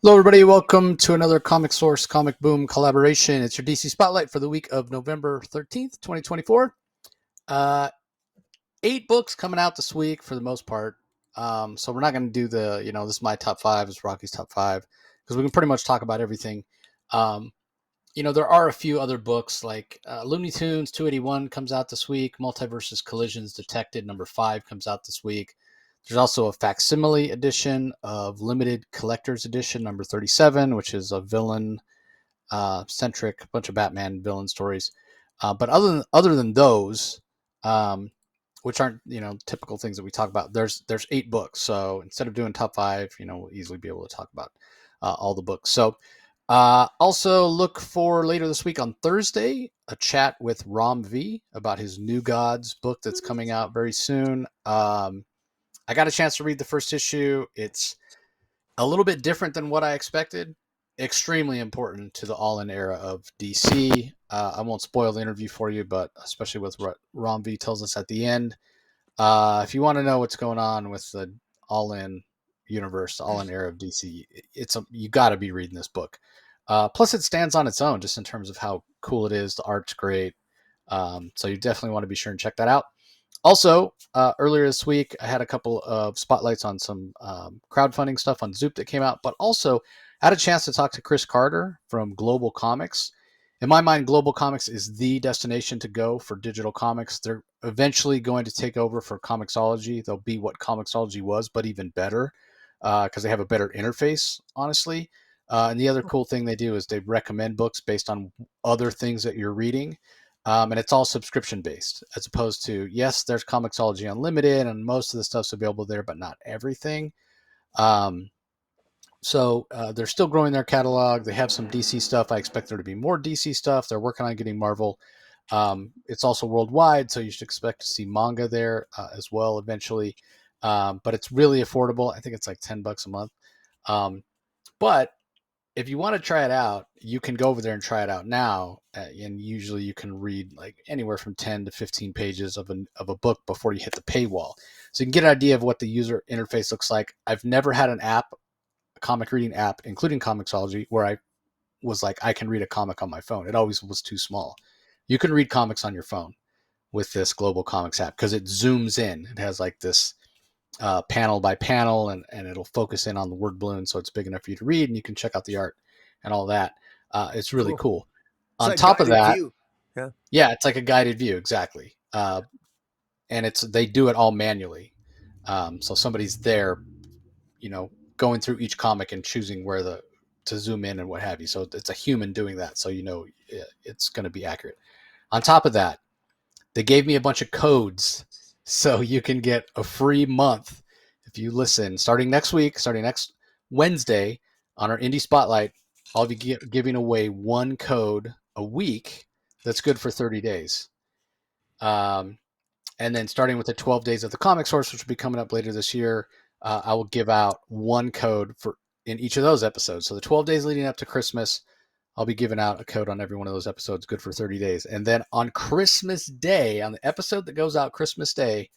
Hello, everybody. Welcome to another Comic Source Comic Boom collaboration. It's your DC Spotlight for the week of November 13th, 2024. 8 books coming out this week for the most part. So we're not going to do this is my top 5, this is Rocky's top 5, because we can pretty much talk about everything. There are a few other books like Looney Tunes 281 comes out this week. Multiverses Collisions Detected number 5 comes out this week. There's also a facsimile edition of Limited Collector's Edition number 37, which is a villain-centric bunch of Batman villain stories. But other than those, which aren't typical things that we talk about, there's 8 books. So instead of doing top 5, we'll easily be able to talk about all the books. So also look for later this week on Thursday a chat with Rom V about his New Gods book that's coming out very soon. I got a chance to read the first issue. It's a little bit different than what I expected. Extremely important to the All-In era of DC. I won't spoil the interview for you, but especially with what Rom V tells us at the end. If you want to know what's going on with the All-In universe, the All-In era of DC, you got to be reading this book. Plus, it stands on its own just in terms of how cool it is. The art's great. So you definitely want to be sure and check that out. Also, earlier this week, I had a couple of spotlights on some crowdfunding stuff on Zoop that came out, but also had a chance to talk to Chris Carter from Global Comics. In my mind, Global Comics is the destination to go for digital comics. They're eventually going to take over for Comixology. They'll be what Comixology was, but even better because they have a better interface, honestly. And the other cool thing they do is they recommend books based on other things that you're reading. And it's all subscription based as opposed to, yes, there's Comixology Unlimited and most of the stuff's available there, but not everything. So they're still growing their catalog. They have some DC stuff. I expect there to be more DC stuff. They're working on getting Marvel. It's also worldwide, so you should expect to see manga there as well eventually. But it's really affordable. I think it's like $10 a month. But if you want to try it out, you can go over there and try it out now. And usually you can read like anywhere from 10 to 15 pages of a book before you hit the paywall. So you can get an idea of what the user interface looks like. I've never had an app, a comic reading app, including Comixology, where I was like, I can read a comic on my phone. It always was too small. You can read comics on your phone with this Global Comics app because it zooms in. It has like this panel by panel, and it'll focus in on the word balloon, so it's big enough for you to read, and you can check out the art and all that. It's really cool. On top of that, yeah, it's like a guided view, exactly. And they do it all manually. So somebody's there, going through each comic and choosing where to zoom in and what have you. So it's a human doing that, so it's going to be accurate. On top of that, they gave me a bunch of codes so you can get a free month if you listen. Starting next Wednesday on our Indie Spotlight, I'll be giving away one code a week that's good for 30 days. And then starting with the 12 days of the Comic Source, which will be coming up later this year, I will give out one code in each of those episodes. So the 12 days leading up to Christmas, I'll be giving out a code on every one of those episodes, good for 30 days. And then on Christmas Day, on the episode that goes out Christmas Day,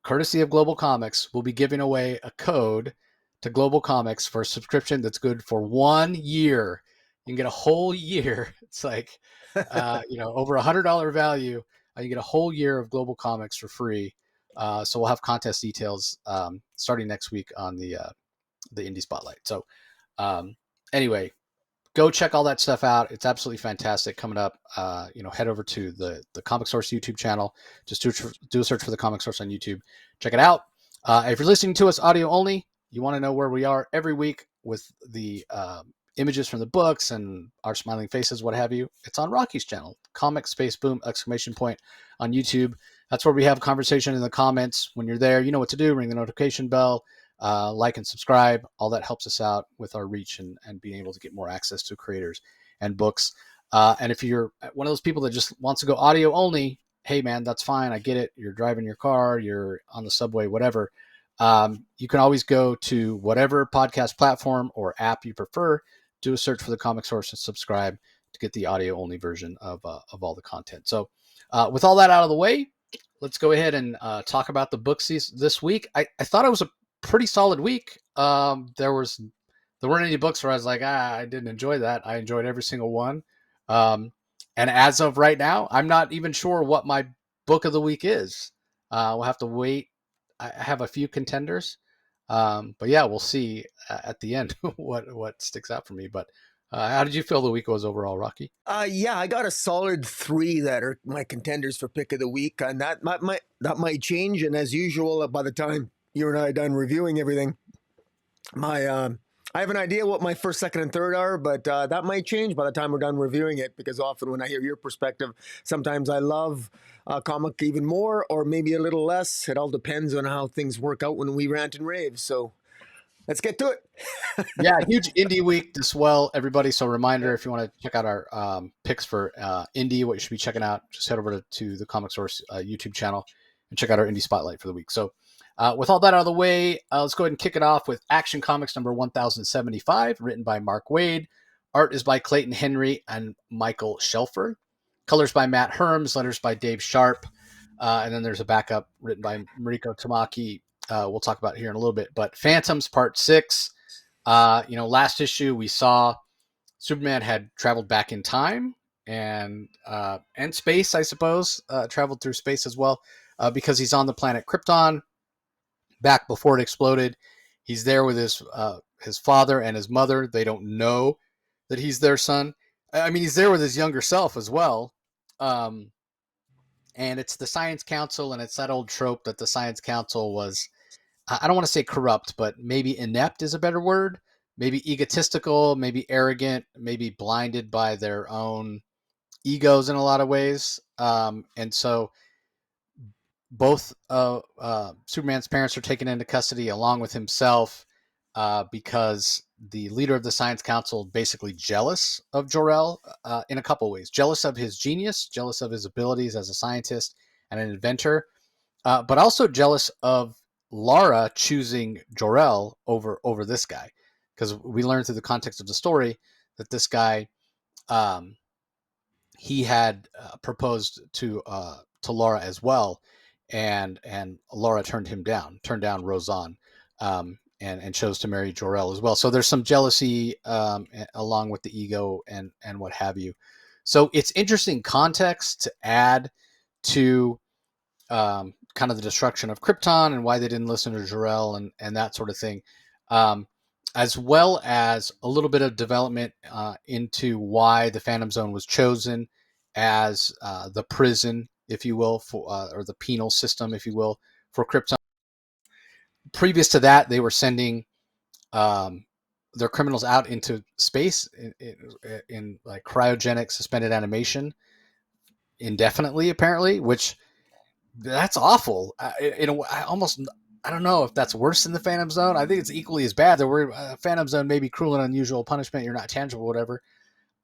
courtesy of Global Comics, we'll be giving away a code to Global Comics for a subscription that's good for 1 year. You can get a whole year. It's like, over $100 value. You get a whole year of Global Comics for free. So we'll have contest details starting next week on the Indie Spotlight. So anyway, go check all that stuff out. It's absolutely fantastic. Coming up, head over to the Comic Source YouTube channel. Just do a search for the Comic Source on YouTube. Check it out. If you're listening to us audio only, you want to know where we are every week with the images from the books and our smiling faces, what have you. It's on Rocky's channel, Comic Space Boom ! On YouTube. That's where we have a conversation in the comments. When you're there, you know what to do. Ring the notification bell. Like and subscribe. All that helps us out with our reach and being able to get more access to creators and books. And if you're one of those people that just wants to go audio only, hey man, that's fine. I get it. You're driving your car, you're on the subway, whatever. You can always go to whatever podcast platform or app you prefer, do a search for the Comic Source and subscribe to get the audio only version of all the content. So with all that out of the way, let's go ahead and talk about the books this week. I thought it was a pretty solid week. There was there weren't any books where I was like, I didn't enjoy that. I enjoyed every single one. Um, and as of right now, I'm not even sure what my book of the week is. We'll have to wait. I have a few contenders, but yeah, we'll see at the end what sticks out for me. But how did you feel the week was overall, Rocky? Yeah, I got a solid three that are my contenders for pick of the week, and that might change. And as usual, by the time you and I are done reviewing everything, my I have an idea what my first, second, and third are, but that might change by the time we're done reviewing it. Because often when I hear your perspective, sometimes I love a comic even more, or maybe a little less. It all depends on how things work out when we rant and rave. So let's get to it. Yeah, huge indie week as well, everybody. So, reminder if you want to check out our picks for indie, what you should be checking out, just head over to the Comic Source YouTube channel and check out our indie spotlight for the week. So, with all that out of the way, let's go ahead and kick it off with Action Comics number 1075, written by Marc Waid. Art is by Clayton Henry and Michael Shelfer. Colors by Matt Herms, letters by Dave Sharp. And then there's a backup written by Mariko Tamaki. We'll talk about here in a little bit. But Phantoms Part 6. Last issue we saw Superman had traveled back in time and space, I suppose, traveled through space as well, because he's on the planet Krypton back before it exploded. He's there with his father and his mother. They don't know that he's their son. I mean, he's there with his younger self as well. Um, and it's the Science Council, and it's that old trope that the Science Council was, I don't want to say corrupt, but maybe inept is a better word. Maybe egotistical, maybe arrogant, maybe blinded by their own egos in a lot of ways. And so both Superman's parents are taken into custody along with himself, because the leader of the Science Council basically jealous of Jor-El in a couple ways. Jealous of his genius, jealous of his abilities as a scientist and an inventor, but also jealous of Lara choosing Jor-El over this guy, because we learned through the context of the story that this guy, um, he had proposed to Lara as well, and Lara turned down Roseanne, and chose to marry Jor-El as well. So there's some jealousy, along with the ego and what have you. So it's interesting context to add to kind of the destruction of Krypton and why they didn't listen to Jor-El and that sort of thing, um, as well as a little bit of development into why the Phantom Zone was chosen as the prison, if you will, or the penal system, if you will, for Krypton. Previous to that, they were sending um, their criminals out into space in like cryogenic suspended animation indefinitely, apparently, which that's awful. I don't know if that's worse than the Phantom Zone. I think it's equally as bad. The word Phantom Zone may be cruel and unusual punishment. You're not tangible, whatever.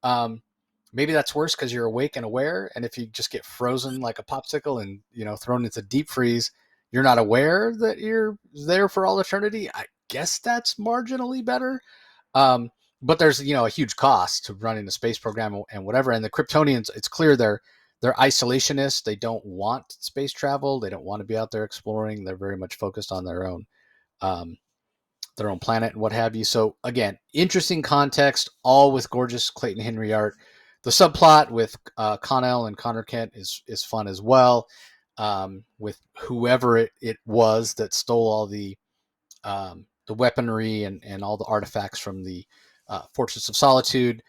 Um, Maybe that's worse because you're awake and aware. And if you just get frozen like a popsicle and thrown into deep freeze, you're not aware that you're there for all eternity. I guess that's marginally better. Um, but there's a huge cost to running a space program and whatever. And the Kryptonians, it's clear they're isolationists. They don't want space travel. They don't want to be out there exploring. They're very much focused on um, their own planet and what have you. So again, interesting context, all with gorgeous Clayton Henry art. The subplot with Connell and Connor Kent is fun as well. With whoever it was that stole all the weaponry and all the artifacts from the Fortress of Solitude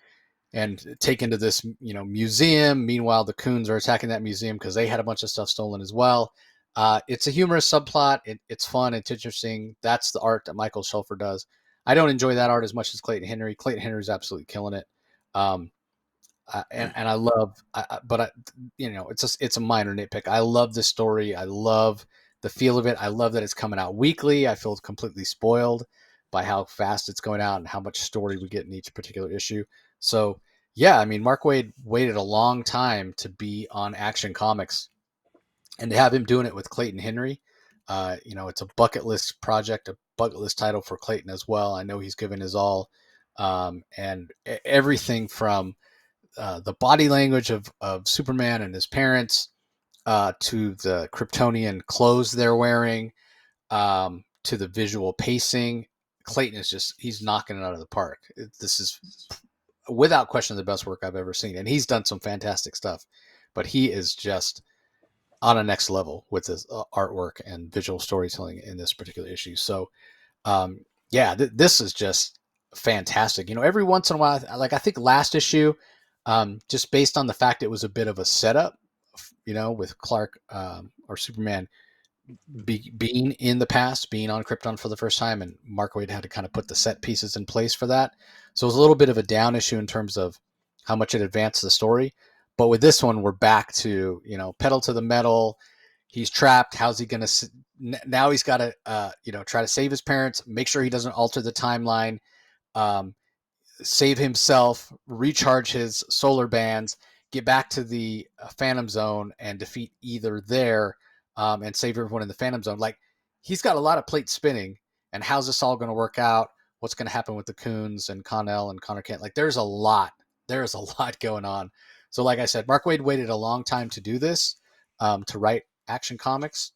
and taken to this museum. Meanwhile, the Coons are attacking that museum because they had a bunch of stuff stolen as well. It's a humorous subplot. It's fun. It's interesting. That's the art that Michael Shelfer does. I don't enjoy that art as much as Clayton Henry. Clayton Henry's absolutely killing it. Um, and I love, but it's a minor nitpick. I love the story. I love the feel of it. I love that it's coming out weekly. I feel completely spoiled by how fast it's going out and how much story we get in each particular issue. So yeah, I mean, Marc Waid waited a long time to be on Action Comics, and to have him doing it with Clayton Henry, it's a bucket list project, a bucket list title for Clayton as well. I know he's given his all, and everything from the body language of Superman and his parents, to the Kryptonian clothes they're wearing, to the visual pacing. Clayton is he's knocking it out of the park. This is without question the best work I've ever seen, and he's done some fantastic stuff, but he is just on a next level with his artwork and visual storytelling in this particular issue. So, yeah, this is just fantastic. Every once in a while, like I think last issue, just based on the fact it was a bit of a setup, with Clark or Superman being in the past, being on Krypton for the first time, and Marc Waid had to kind of put the set pieces in place for that. So it was a little bit of a down issue in terms of how much it advanced the story. But with this one, we're back to, pedal to the metal. He's trapped. How's he going to, now he's got to, try to save his parents, make sure he doesn't alter the timeline, save himself, recharge his solar bands, get back to the Phantom Zone and defeat either there and save everyone in the Phantom Zone. Like, he's got a lot of plates spinning, and how's this all going to work out? What's going to happen with the Coons and Connell and Connor Kent? Like, there's a lot going on. So like I said, Marc Waid waited a long time to do this, to write Action Comics.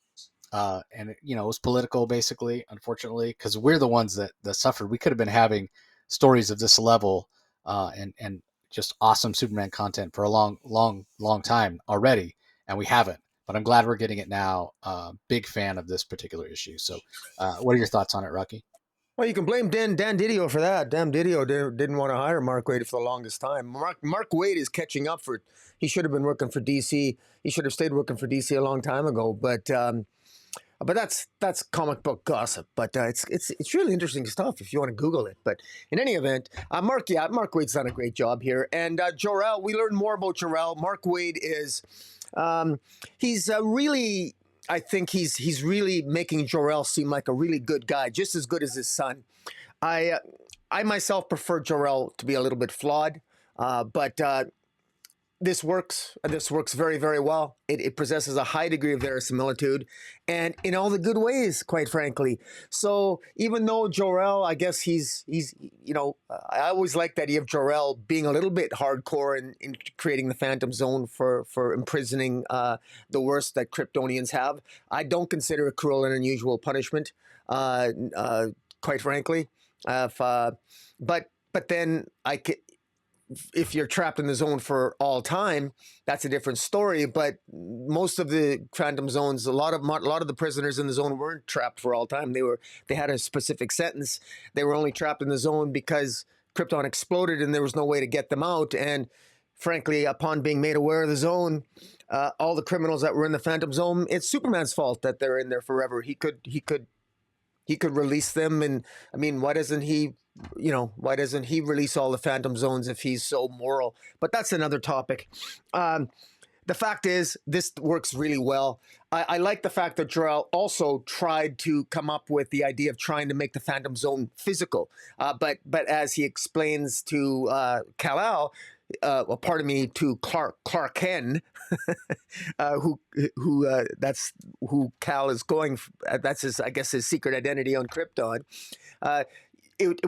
And it was political, basically, unfortunately, because we're the ones that suffered. We could have been having stories of this level and just awesome Superman content for a long time already, and we haven't. But I'm glad we're getting it now. Big fan of this particular issue. So what are your thoughts on it, Rocky? Well, you can blame Dan Didio for that. Dan Didio didn't want to hire Marc Waid for the longest time. Marc Waid is catching up he should have been working for DC. He should have stayed working for DC a long time ago. But that's comic book gossip. But it's really interesting stuff if you want to Google it. But in any event, Marc Waid's done a great job here. And Jor-El, we learned more about Jor-El. Marc Waid is he's really. I think he's really making Jor-El seem like a really good guy, just as good as his son. I myself prefer Jor-El to be a little bit flawed, but this works. This works very, very well. It possesses a high degree of verisimilitude, and in all the good ways, quite frankly. So even though Jor-El, I guess he's I always like the idea of Jor-El being a little bit hardcore in creating the Phantom Zone for imprisoning the worst that Kryptonians have. I don't consider it cruel and unusual punishment, quite frankly. But then if you're trapped in the zone for all time, that's a different story. But most of the Phantom Zones, a lot of the prisoners in the zone weren't trapped for all time. They had a specific sentence. They were only trapped in the zone because Krypton exploded and there was no way to get them out. And frankly, upon being made aware of the zone, all the criminals that were in the Phantom Zone, it's Superman's fault that they're in there forever. He could release them. And I mean, why doesn't he release all the Phantom Zones if he's so moral? But that's another topic. The fact is, this works really well. I like the fact that Jor-El also tried to come up with the idea of trying to make the Phantom Zone physical. But as he explains to Kal-El, to Clark Kent, that's who Kal is going. That's his secret identity on Krypton. It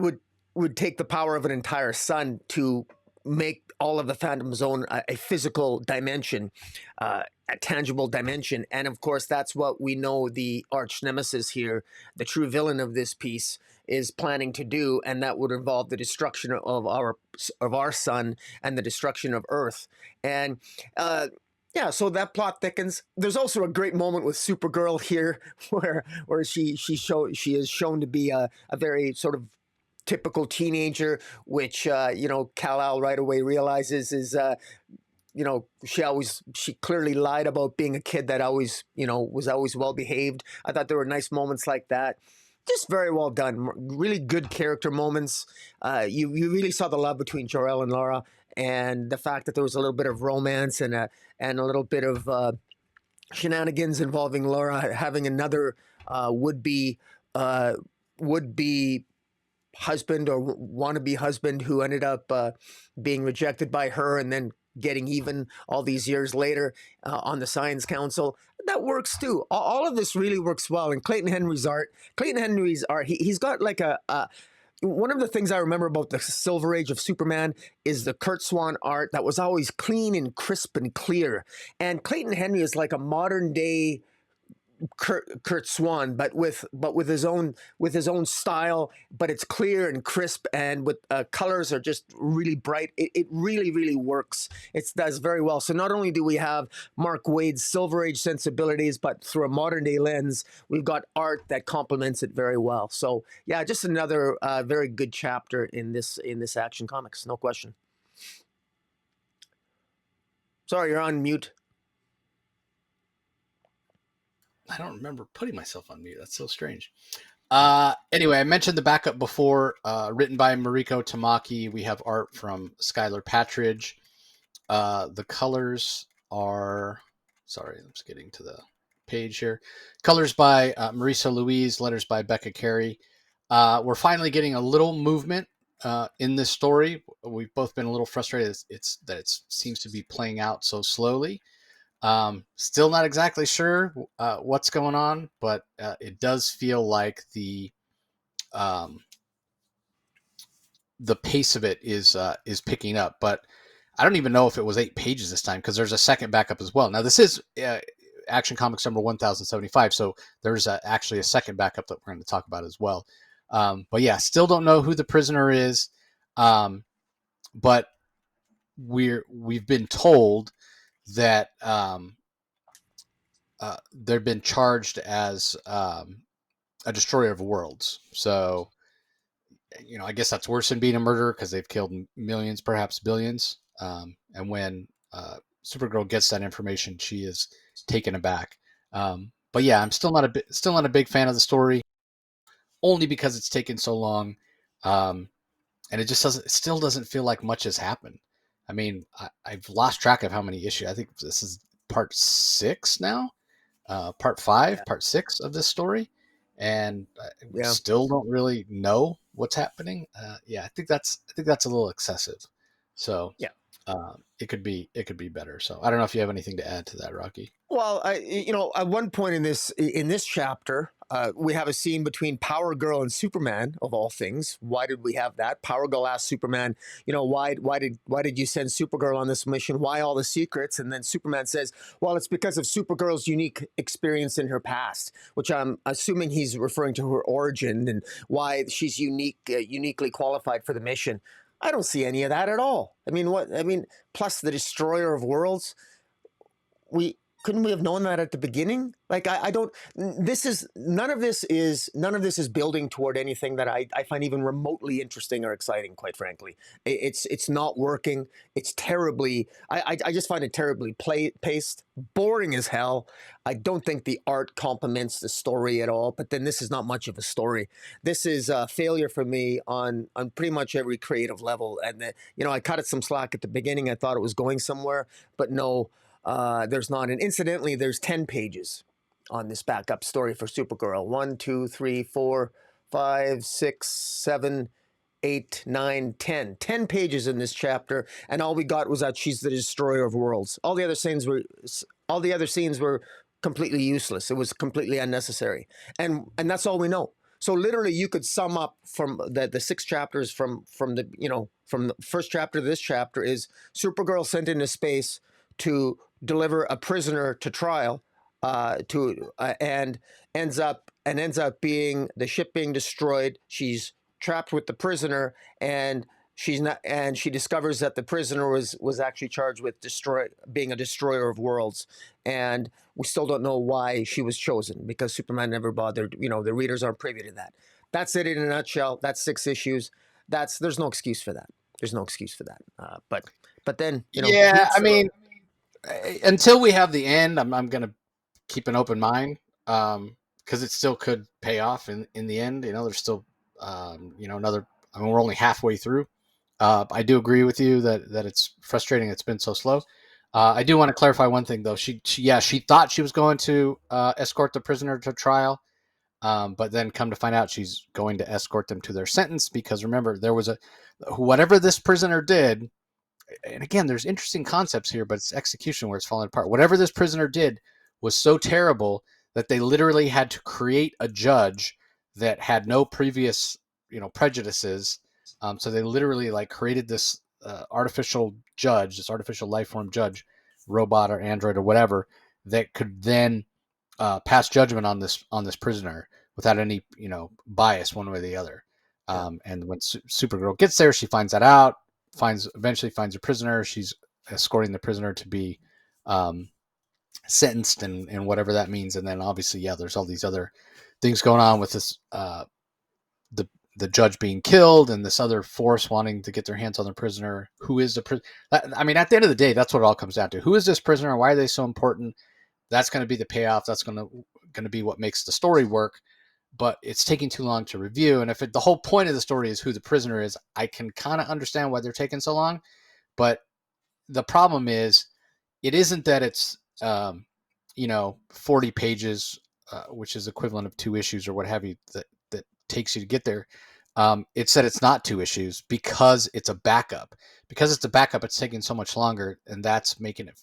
would take the power of an entire sun to make all of the Phantom Zone a physical dimension, a tangible dimension. And of course, that's what we know the arch nemesis here, the true villain of this piece, is planning to do, and that would involve the destruction of our sun and the destruction of Earth. And so that plot thickens. There's also a great moment with Supergirl here, where she is shown to be a very sort of typical teenager, which Kal-El right away realizes is she clearly lied about being a kid that always was always well behaved. I thought there were nice moments like that. Just very well done. Really good character moments. You really saw the love between Jor-El and Laura, and the fact that there was a little bit of romance and a little bit of shenanigans involving Laura having another would-be husband or wannabe husband who ended up being rejected by her and then getting even all these years later on the Science Council. That works too. All of this really works well. And Clayton Henry's art, he's got like one of the things I remember about the Silver Age of Superman is the Kurt Swan art that was always clean and crisp and clear. And Clayton Henry is like a modern day Kurt Swan, but with his own style. But it's clear and crisp, and with colors are just really bright. It really works. It does very well. So not only do we have Marc Waid's Silver Age sensibilities, but through a modern day lens, we've got art that complements it very well. So yeah, just another very good chapter in this Action Comics, no question. Sorry, you're on mute. I don't remember putting myself on mute. That's so strange. Anyway, I mentioned the backup before, written by Mariko Tamaki. We have art from Skylar Patridge. The colors are, sorry, I'm just getting to the page here. Colors by Marisa Louise, letters by Becca Carey. We're finally getting a little movement in this story. We've both been a little frustrated. It's that it seems to be playing out so slowly. Still not exactly sure what's going on, but it does feel like um, the pace of it is picking up. But I don't even know if it was 8 pages this time, because there's a second backup as well. Now this is Action Comics number 1075, so there's actually a second backup that we're going to talk about as well. But yeah, still don't know who the prisoner is, but we've been told that they've been charged as a destroyer of worlds. So, I guess that's worse than being a murderer, because they've killed millions, perhaps billions. And when Supergirl gets that information, she is taken aback. But yeah, I'm still not a big fan of the story, only because it's taken so long, and it still doesn't feel like much has happened. I mean, I've lost track of how many issues. I think this is part 6 now. Part 5, part 6 of this story, and we still don't really know what's happening. Yeah, I think that's a little excessive. So yeah, it could be better. So I don't know if you have anything to add to that, Rocky. Well, at one point in this chapter, we have a scene between Power Girl and Superman, of all things. Why did we have that? Power Girl asked Superman, why did you send Supergirl on this mission? Why all the secrets? And then Superman says, well, it's because of Supergirl's unique experience in her past, which I'm assuming he's referring to her origin and why she's uniquely qualified for the mission. I don't see any of that at all. I mean, plus the destroyer of worlds. Couldn't we have known that at the beginning? Like, I don't. None of this is building toward anything that I find even remotely interesting or exciting. Quite frankly, it's not working. It's terribly. I just find it terribly paced, boring as hell. I don't think the art complements the story at all. But then this is not much of a story. This is a failure for me on pretty much every creative level. And I cut it some slack at the beginning. I thought it was going somewhere, but no. There's not. And incidentally, there's 10 pages on this backup story for Supergirl. 1, 2, 3, 4, 5, 6, 7, 8, 9, 10. 10 pages in this chapter, and all we got was that she's the destroyer of worlds. All the other scenes were completely useless. It was completely unnecessary. And that's all we know. So literally, you could sum up from the 6 chapters from the first chapter to this chapter is Supergirl sent into space to deliver a prisoner to trial, and ends up being the ship being destroyed. She's trapped with the prisoner, and she discovers that the prisoner was actually charged with being a destroyer of worlds, and we still don't know why she was chosen, because Superman never bothered. The readers aren't privy to that. That's it in a nutshell. That's 6 issues. There's no excuse for that. There's no excuse for that. But then yeah, I mean, until we have the end, I'm going to keep an open mind, because it still could pay off in the end. There's still another. I mean, we're only halfway through. I do agree with you that it's frustrating. It's been so slow. I do want to clarify one thing though. She thought she was going to escort the prisoner to trial, but then come to find out she's going to escort them to their sentence, because remember, there was whatever this prisoner did. And again, there's interesting concepts here, but it's execution where it's falling apart. Whatever this prisoner did was so terrible that they literally had to create a judge that had no previous, prejudices. So they literally created this artificial judge, this artificial life form judge, robot or android or whatever, that could then pass judgment on this prisoner without any bias one way or the other. Yeah. And when Supergirl gets there, she finds that out. Eventually finds a prisoner. She's escorting the prisoner to be um, sentenced and whatever that means. And then obviously, yeah, there's all these other things going on with this the the judge being killed and this other force wanting to get their hands on the prisoner. Who is the prisoner? I mean, at the end of the day, that's what it all comes down to. Who is this prisoner? Why are they so important? That's going to be the payoff. That's going to be what makes the story work. But it's taking too long to review. And if the whole point of the story is who the prisoner is, I can kind of understand why they're taking so long. But the problem is, it isn't that it's 40 pages, which is equivalent of 2 issues or what have you, that takes you to get there. It's that it's not 2 issues because it's a backup. Because it's a backup, it's taking so much longer, and that's making it.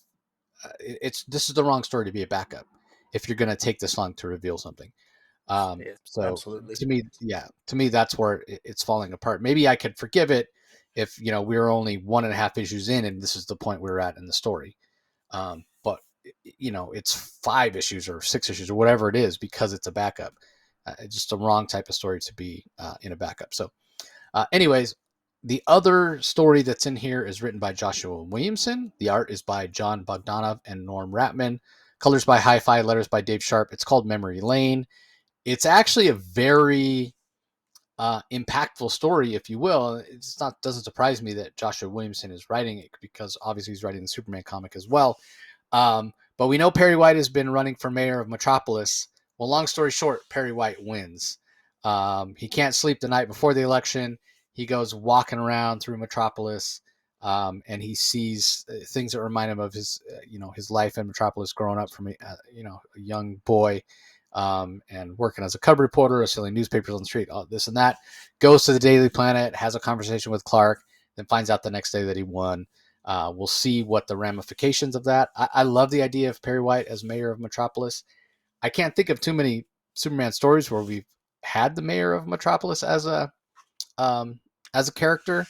This is the wrong story to be a backup if you're going to take this long to reveal something. Yeah, So absolutely. to me, that's where it's falling apart. Maybe I could forgive it if we were only 1.5 issues in, and this is the point we're at in the story. But it's 5 issues or 6 issues or whatever it is because it's a backup. It's just the wrong type of story to be in a backup. So, anyways, the other story that's in here is written by Joshua Williamson. The art is by John Bogdanov and Norm Ratman. Colors by Hi-Fi, letters by Dave Sharp. It's called Memory Lane. It's actually a very impactful story, if you will. It's not doesn't surprise me that Joshua Williamson is writing it because obviously he's writing the Superman comic as well. But we know Perry White has been running for mayor of Metropolis. Well, long story short, Perry White wins. He can't sleep the night before the election. He goes walking around through Metropolis, and he sees things that remind him of his life in Metropolis, growing up from a young boy, and working as a cub reporter, or selling newspapers on the street, all this and that. Goes to the Daily Planet, has a conversation with Clark, then finds out the next day that he won. We'll see what the ramifications of that. I love the idea of Perry White as mayor of Metropolis. I can't think of too many Superman stories where we've had the mayor of Metropolis um, as a character.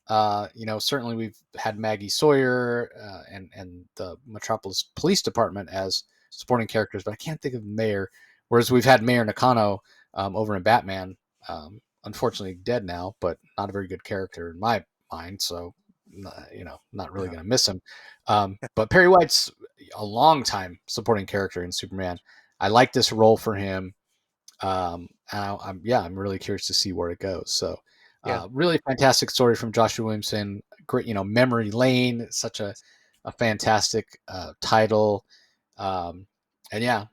Certainly we've had Maggie Sawyer and the Metropolis Police Department as supporting characters, but I can't think of mayor. Whereas we've had Mayor Nakano over in Batman, unfortunately dead now, but not a very good character in my mind. So not really Yeah. going to miss him. But Perry White's a long time supporting character in Superman. I like this role for him. I'm really curious to see where it goes. So, Yeah. really fantastic story from Joshua Williamson. Great, Memory Lane, such a fantastic title, and yeah,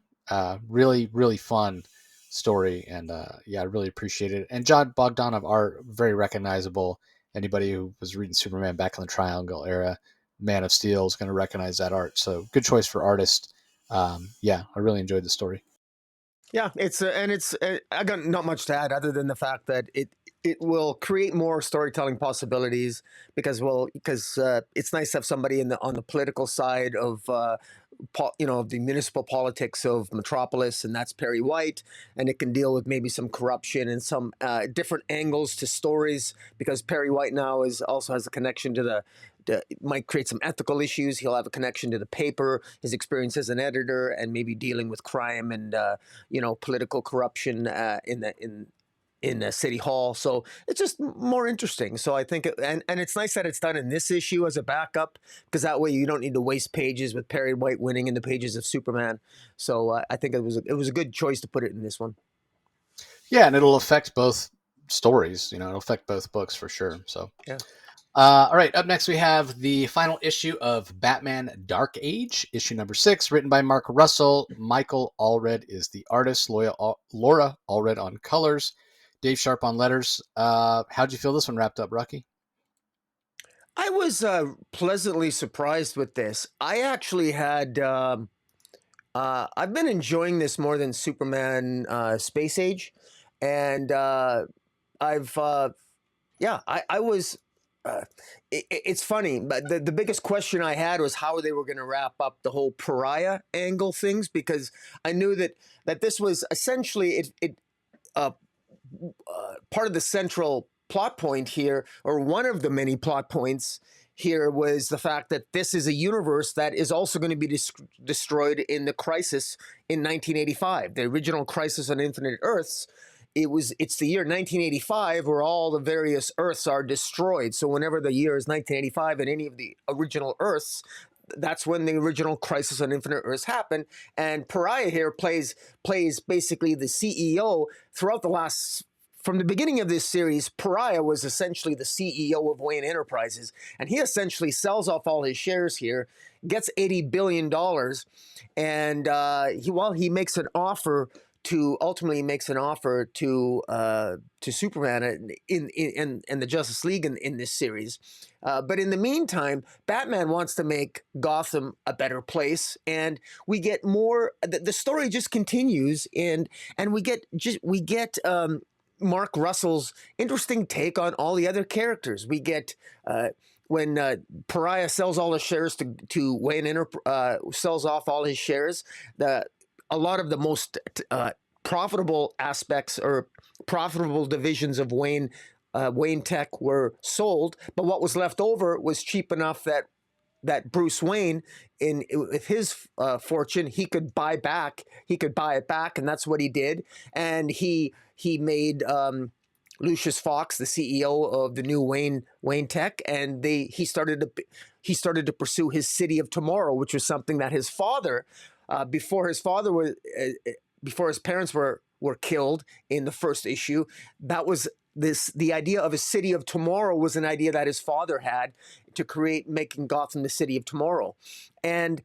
really really fun story, and I really appreciate it. And John Bogdanov art, very recognizable. Anybody who was reading Superman back in the Triangle era, Man of Steel, is going to recognize that art. So good choice for artist. I really enjoyed the story. Yeah, I got not much to add other than the fact that it will create more storytelling possibilities because it's nice to have somebody on the political side of the municipal politics of Metropolis, and that's Perry White, and it can deal with maybe some corruption and some different angles to stories because Perry White now is also has a connection to it might create some ethical issues. He'll have a connection to the paper, his experience as an editor, and maybe dealing with crime and political corruption in the city hall. So it's just more interesting. So I think, and it's nice that it's done in this issue as a backup because that way you don't need to waste pages with Perry White winning in the pages of Superman. So I think it was a good choice to put it in this one. Yeah, and it'll affect both stories. It'll affect both books for sure. So, Yeah. all right. Up next, we have the final issue of Batman Dark Age, issue number 6, written by Mark Russell. Michael Allred is the artist. Laura Allred on colors. Dave Sharp on letters. How'd you feel this one wrapped up, Rocky? I was pleasantly surprised with this. I actually had. I've been enjoying this more than Superman Space Age, and I've yeah, I was. It's funny, but the biggest question I had was how they were going to wrap up the whole pariah angle things because I knew that this was essentially part of the central plot point here, or one of the many plot points here, was the fact that this is a universe that is also going to be destroyed in the Crisis in 1985, the original Crisis on Infinite Earths. It's the year 1985 where all the various Earths are destroyed. So whenever the year is 1985 and any of the original Earths, that's when the original Crisis on Infinite Earths happened. And Pariah here plays basically the CEO throughout the last. From the beginning of this series, Pariah was essentially the CEO of Wayne Enterprises, and he essentially sells off all his shares here, gets $80 billion, and he makes an offer to Superman in the Justice League in this series. But in the meantime, Batman wants to make Gotham a better place, and we get more. The story just continues, and we get Mark Russell's interesting take on all the other characters. We get when Pariah sells all his shares to Wayne sells off all his shares. A lot of the most profitable aspects or profitable divisions of Wayne Tech were sold, but what was left over was cheap enough that Bruce Wayne, with his fortune, he could buy it back, and that's what he did. And he made Lucius Fox the CEO of the new Wayne Tech, and he started to pursue his City of Tomorrow, which was something that his father, before his parents were killed in the first issue, that was the idea of a City of Tomorrow was an idea that his father had to create, making Gotham the City of Tomorrow. And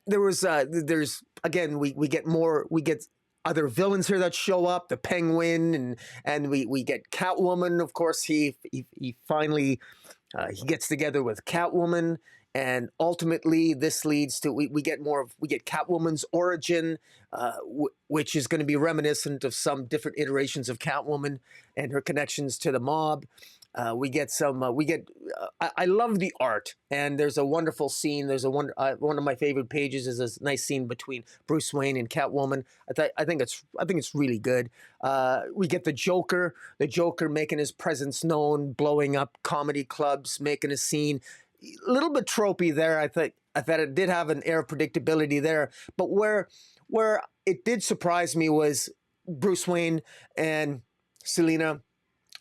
there's again, we get other villains here that show up, the Penguin, and we get Catwoman. Of course, he finally he gets together with Catwoman, and ultimately this leads to we get Catwoman's origin, which is going to be reminiscent of some different iterations of Catwoman and her connections to the mob. I love the art, and there's a wonderful scene. There's one of my favorite pages is this nice scene between Bruce Wayne and Catwoman. I think it's really good. We get the Joker making his presence known, blowing up comedy clubs, making a scene. A little bit tropey there. I thought it did have an air of predictability there, but where it did surprise me was Bruce Wayne and Selina.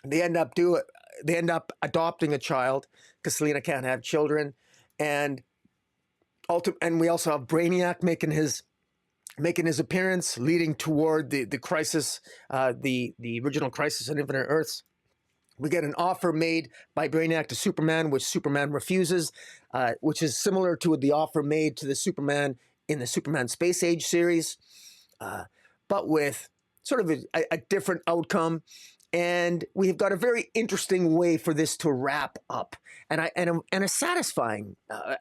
They end up adopting a child because Selina can't have children, and we also have Brainiac making his appearance, leading toward the crisis, the original Crisis on Infinite Earths. We get an offer made by Brainiac to Superman, which Superman refuses, which is similar to the offer made to the Superman in the Superman Space Age series, but with sort of a different outcome. And we've got a very interesting way for this to wrap up, and a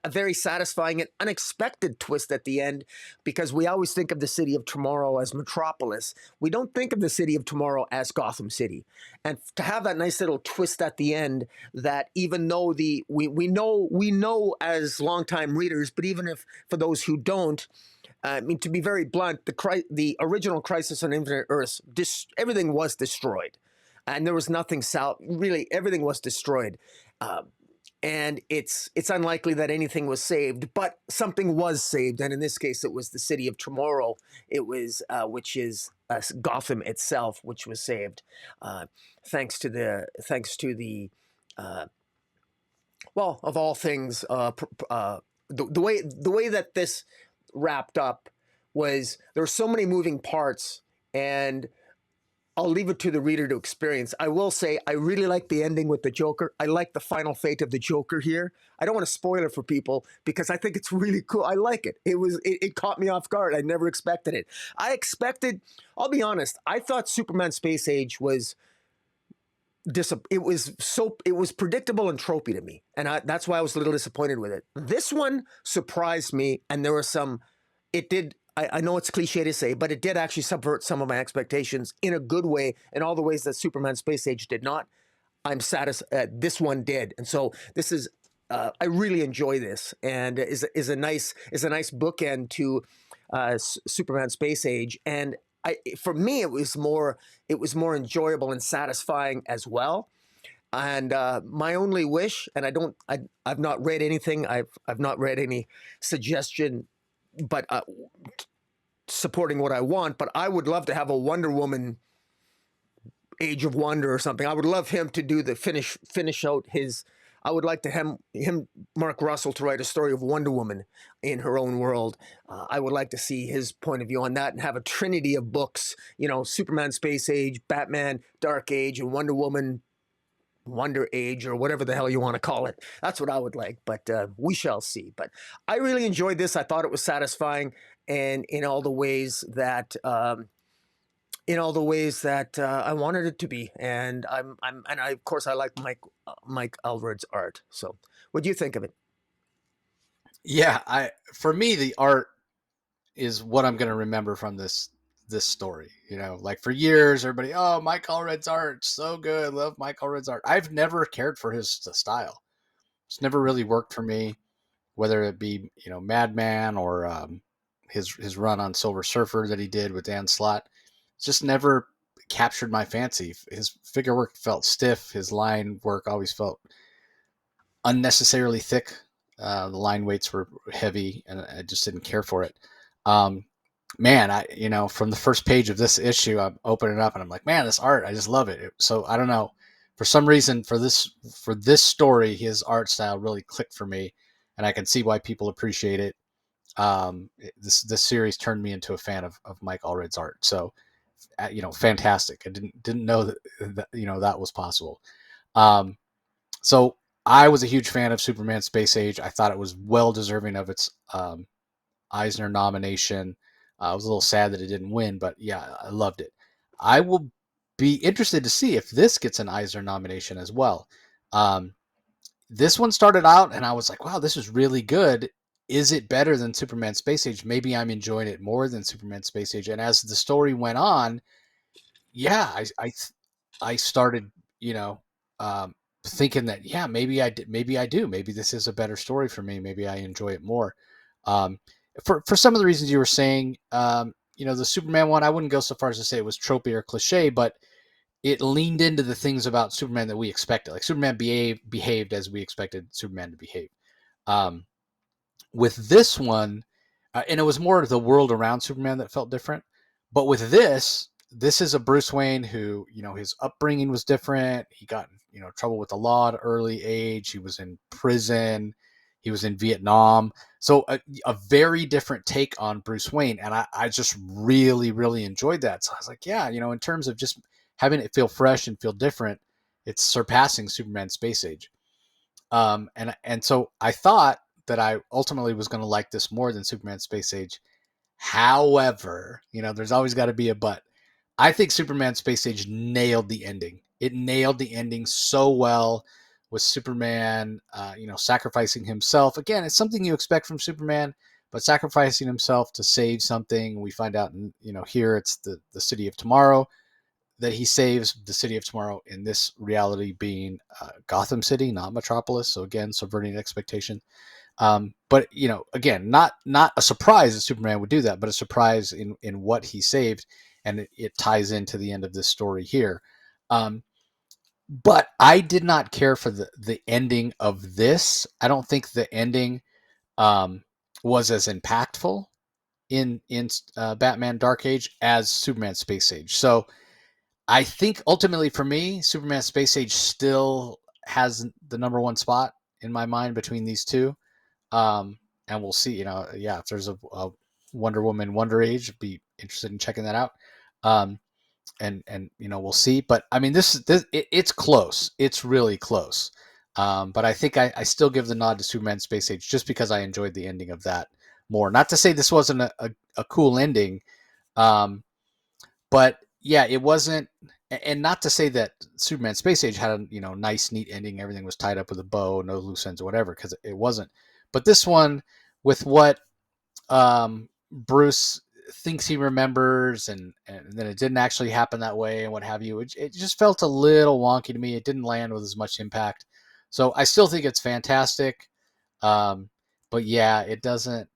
very satisfying and unexpected twist at the end, because we always think of the City of Tomorrow as Metropolis. We don't think of the City of Tomorrow as Gotham City, and to have that nice little twist at the end, that even though we know as longtime readers, but even if for those who don't. I mean, to be very blunt, the original Crisis on Infinite Earths, everything was destroyed. And there was nothing really, everything was destroyed. And it's unlikely that anything was saved, but something was saved. And in this case, it was the City of Tomorrow. It was, which is Gotham itself, which was saved, thanks to the well, of all things, the way that this wrapped up was there were so many moving parts, and I'll leave it to the reader to experience. I will say I really like the ending with the Joker. I like the final fate of the Joker here. I don't want to spoil it for people because I think it's really cool. I like it. It caught me off guard. I never expected it. I'll be honest, I thought Superman Space Age was it was predictable and tropey to me, and that's why I was a little disappointed with it. This one surprised me, and there were some. It did. I know it's cliche to say, but it did actually subvert some of my expectations in a good way, in all the ways that Superman Space Age did not. I'm satisfied. This one did, and so this is. I really enjoy this, and is a nice bookend to Superman Space Age, and for me it was more enjoyable and satisfying as well. And my only wish, and I've not read anything, I've not read any suggestion, but supporting what I want. But I would love to have a Wonder Woman Age of Wonder or something. I would love him to do the finish out his. I would like to him Mark Russell to write a story of Wonder Woman in her own world. I would like to see his point of view on that and have a trinity of books. You know, Superman Space Age, Batman Dark Age, and Wonder Woman Wonder Age, or whatever the hell you want to call it. That's what I would like, but we shall see. But I really enjoyed this. I thought it was satisfying, and in all the ways that I wanted it to be. And and I, of course, I like Mike Allreds' art. So, what do you think of it? Yeah, for me the art is what I'm going to remember from this story. You know, like for years, everybody, oh, Mike Allred's art, so good, love Mike Allred's art. I've never cared for his style. It's never really worked for me, whether it be Madman or his run on Silver Surfer that he did with Dan Slott. It's just never captured my fancy. His figure work felt stiff. His line work always felt unnecessarily thick. The line weights were heavy, and I just didn't care for it. Um, Man, from the first page of this issue, I'm opening it up and I'm like, man, this art, I just love it. So I don't know, for some reason, for this story, his art style really clicked for me, and I can see why people appreciate it. This series turned me into a fan of Mike Allred's art. So, fantastic. I didn't know that was possible. Um, so I was a huge fan of Superman Space Age. I thought it was well deserving of its Eisner nomination. I was a little sad that it didn't win, but yeah, I loved it. I will be interested to see if this gets an Eisner nomination as well. Um, this one started out, and I was like, wow, this is really good. Is it better than Superman Space Age? Maybe I'm enjoying it more than Superman Space Age. And as the story went on, yeah, I started, um, thinking that, yeah, maybe I do. Maybe this is a better story for me. Maybe I enjoy it more. Um, for some of the reasons you were saying, the Superman one, I wouldn't go so far as to say it was tropey or cliche, but it leaned into the things about Superman that we expected. Like Superman behaved as we expected Superman to behave. Um, with this one, and it was more of the world around Superman that felt different. But with this is a Bruce Wayne who, his upbringing was different. He got, trouble with the law at an early age. He was in prison. He was in Vietnam. So a very different take on Bruce Wayne. And I just really, really enjoyed that. So I was like, yeah, in terms of just having it feel fresh and feel different, it's surpassing Superman Space Age. And so I thought that I ultimately was going to like this more than Superman Space Age. However, there's always got to be a but. I think Superman Space Age nailed the ending. It nailed the ending so well, with Superman, sacrificing himself. Again, it's something you expect from Superman, but sacrificing himself to save something. We find out, here it's the city of tomorrow that he saves. The city of tomorrow in this reality being Gotham City, not Metropolis. So again, subverting expectation. But again, not a surprise that Superman would do that, but a surprise in what he saved, and it ties into the end of this story here. But I did not care for the ending of this. I don't think the ending was as impactful in Batman Dark Age as Superman Space Age. So I think ultimately for me, Superman Space Age still has the number one spot in my mind between these two. And we'll see, if there's a Wonder Woman Wonder Age, I'd be interested in checking that out. And we'll see. But I mean, it's close. It's really close. But I think I still give the nod to Superman Space Age just because I enjoyed the ending of that more. Not to say this wasn't a cool ending, but yeah, it wasn't. And not to say that Superman Space Age had a nice, neat ending. Everything was tied up with a bow, no loose ends or whatever, because it wasn't. But this one, with what Bruce thinks he remembers, and then it didn't actually happen that way, and what have you, it just felt a little wonky to me. It didn't land with as much impact. So I still think it's fantastic. But yeah, it doesn't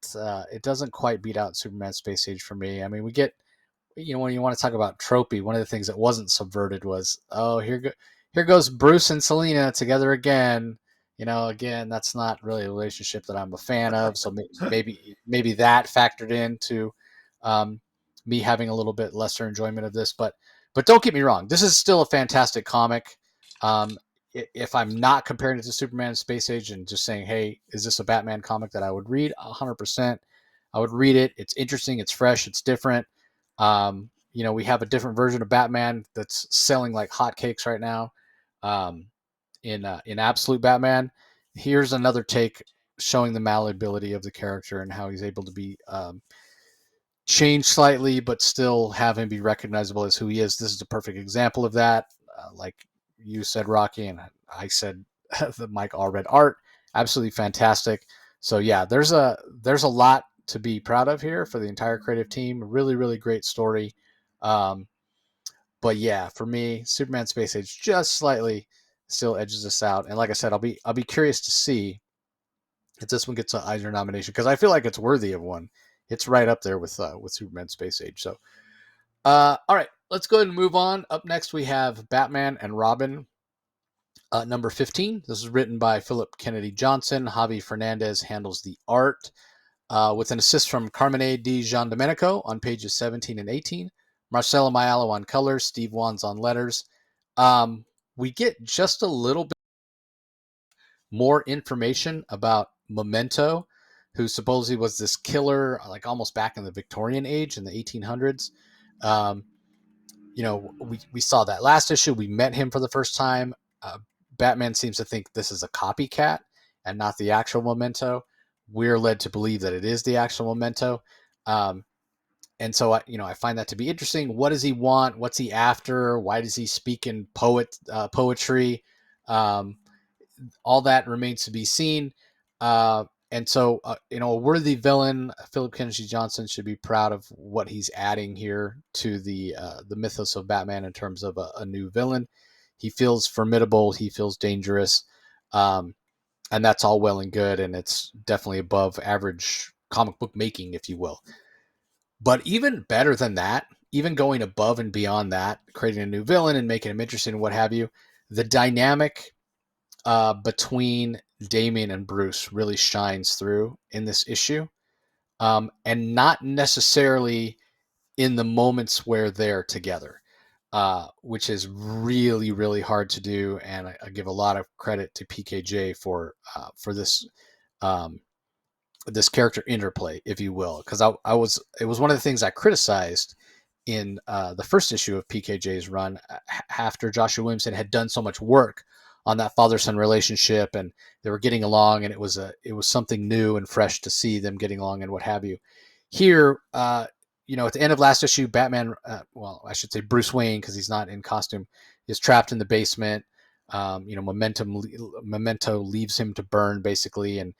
quite beat out Superman Space Age for me. I mean, we get when you want to talk about tropey, one of the things that wasn't subverted was, oh, here goes Bruce and Selena together again. Again, that's not really a relationship that I'm a fan of. So maybe that factored into um, me having a little bit lesser enjoyment of this. But don't get me wrong, this is still a fantastic comic. Um, if I'm not comparing it to Superman Space Age and just saying, hey, is this a Batman comic that I would read? 100%. I would read it. It's interesting. It's fresh. It's different. We have a different version of Batman that's selling like hotcakes right now. Um, in Absolute Batman, here's another take showing the malleability of the character and how he's able to be changed slightly, but still have him be recognizable as who he is. This is a perfect example of that. Like you said, Rocky, and I said the Mike Allred art, absolutely fantastic. So yeah, there's a lot to be proud of here for the entire creative team. Really, really great story. Um, but yeah, for me, Superman Space Age just slightly still edges us out. And like I said, I'll be curious to see if this one gets an Eisner nomination because I feel like it's worthy of one. It's right up there with Superman Space Age. So, all right, let's go ahead and move on. Up next, we have Batman and Robin, number 15. This is written by Philip Kennedy Johnson. Javi Fernandez handles the art with an assist from Carmine Di Giandomenico on pages 17 and 18. Marcelo Maiello on colors. Steve Wands on letters. We get just a little bit more information about Memento, who supposedly was this killer, like almost back in the Victorian age in the 1800s. Um, we saw that last issue. We met him for the first time. Batman seems to think this is a copycat and not the actual Memento. We're led to believe that it is the actual Memento. And so I find that to be interesting. What does he want? What's he after? Why does he speak in poetry? Um, all that remains to be seen. And so, a worthy villain, Philip Kennedy Johnson should be proud of what he's adding here to the mythos of Batman in terms of a new villain. He feels formidable. He feels dangerous. And that's all well and good. And it's definitely above average comic book making, if you will. But even better than that, even going above and beyond that, creating a new villain and making him interesting and what have you, the dynamic between Damian and Bruce really shines through in this issue, and not necessarily in the moments where they're together, which is really, really hard to do. And I give a lot of credit to PKJ for this um, this character interplay, if you will, because it was one of the things I criticized in the first issue of PKJ's run after Joshua Williamson had done so much work on that father-son relationship and they were getting along and it was something new and fresh to see them getting along and what have you. Here, at the end of last issue, Batman, well, I should say Bruce Wayne, because he's not in costume, is trapped in the basement. Memento leaves him to burn basically, and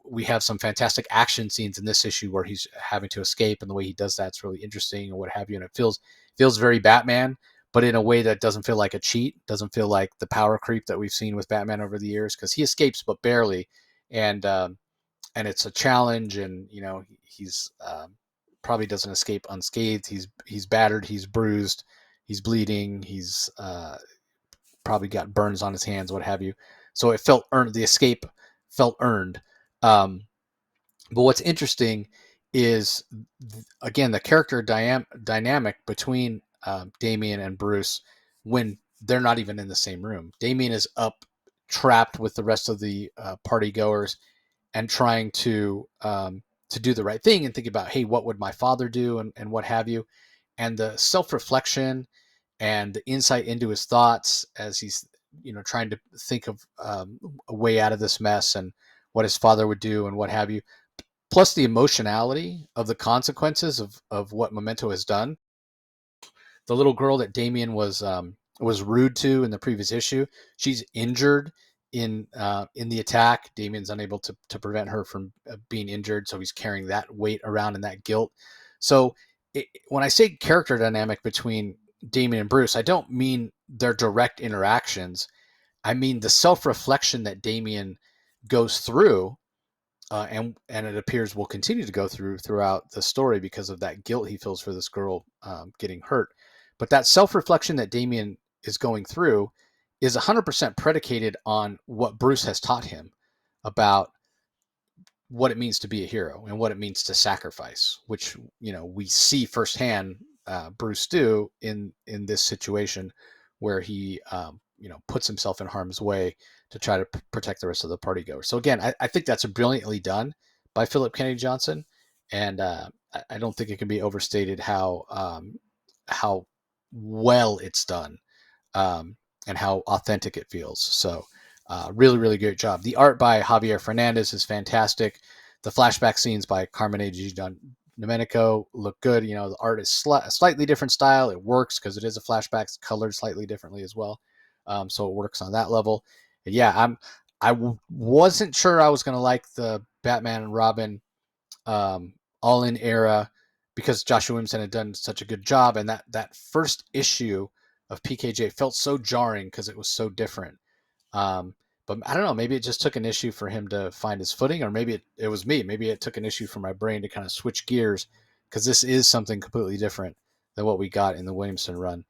we have some fantastic action scenes in this issue where he's having to escape, and the way he does that's really interesting and what have you. And it feels very Batman, but in a way that doesn't feel like a cheat, doesn't feel like the power creep that we've seen with Batman over the years, because he escapes but barely, and it's a challenge, and he's probably doesn't escape unscathed. He's battered, he's bruised, he's bleeding, he's probably got burns on his hands, what have you. So it felt earned. The escape felt earned. Um, but what's interesting is, again, the character dynamic between Damian and Bruce when they're not even in the same room. Damian is up, trapped with the rest of the party goers, and trying to do the right thing and think about, hey, what would my father do, and what have you. And the self-reflection and the insight into his thoughts as he's trying to think of a way out of this mess and what his father would do and what have you, plus the emotionality of the consequences of what Memento has done. The little girl that Damian was rude to in the previous issue, she's injured in the attack. Damian's unable to prevent her from being injured, so he's carrying that weight around and that guilt. So when I say character dynamic between Damian and Bruce, I don't mean their direct interactions. I mean the self-reflection that Damian goes through and it appears will continue to go throughout the story because of that guilt he feels for this girl getting hurt. But that self-reflection that Damian is going through is 100% predicated on what Bruce has taught him about what it means to be a hero and what it means to sacrifice, which we see firsthand Bruce do in this situation where he puts himself in harm's way to try to protect the rest of the party goers. So again, I think that's brilliantly done by Philip Kennedy Johnson, and I don't think it can be overstated how well it's done, and how authentic it feels. So really, really great job. The art by Javier Fernandez is fantastic. The flashback scenes by Carmine Domenico look good. The art is a slightly different style. It works because it is a flashback. It's colored slightly differently as well. So it works on that level. And yeah, wasn't sure I was going to like the Batman and Robin all-in era because Joshua Williamson had done such a good job. And that first issue of PKJ felt so jarring because it was so different. But I don't know, maybe it just took an issue for him to find his footing, or maybe it was me. Maybe it took an issue for my brain to kind of switch gears because this is something completely different than what we got in the Williamson run.